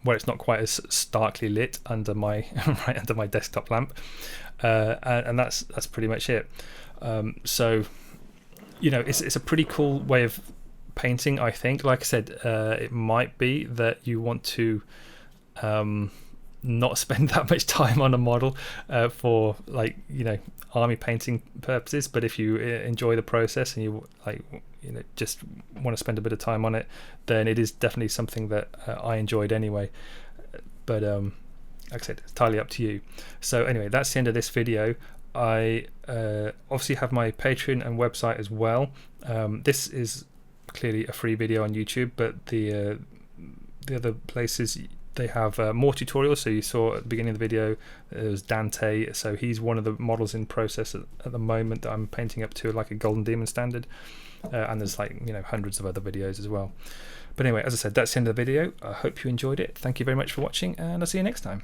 where it's not quite as starkly lit under my right under my desktop lamp, and that's pretty much it. So it's a pretty cool way of painting, I think. Like I said, it might be that you want to not spend that much time on a model for army painting purposes, but if you enjoy the process and you just want to spend a bit of time on it, then it is definitely something that I enjoyed anyway. But like I said, it's entirely up to you. So anyway, that's the end of this video. I obviously have my Patreon and website as well. This is clearly a free video on YouTube, but the other places, they have more tutorials. So you saw at the beginning of the video, it was Dante, so he's one of the models in process at the moment that I'm painting up to like a Golden Demon standard, and there's hundreds of other videos as well. But anyway, as I said, that's the end of the video. I hope you enjoyed it. Thank you very much for watching, and I'll see you next time.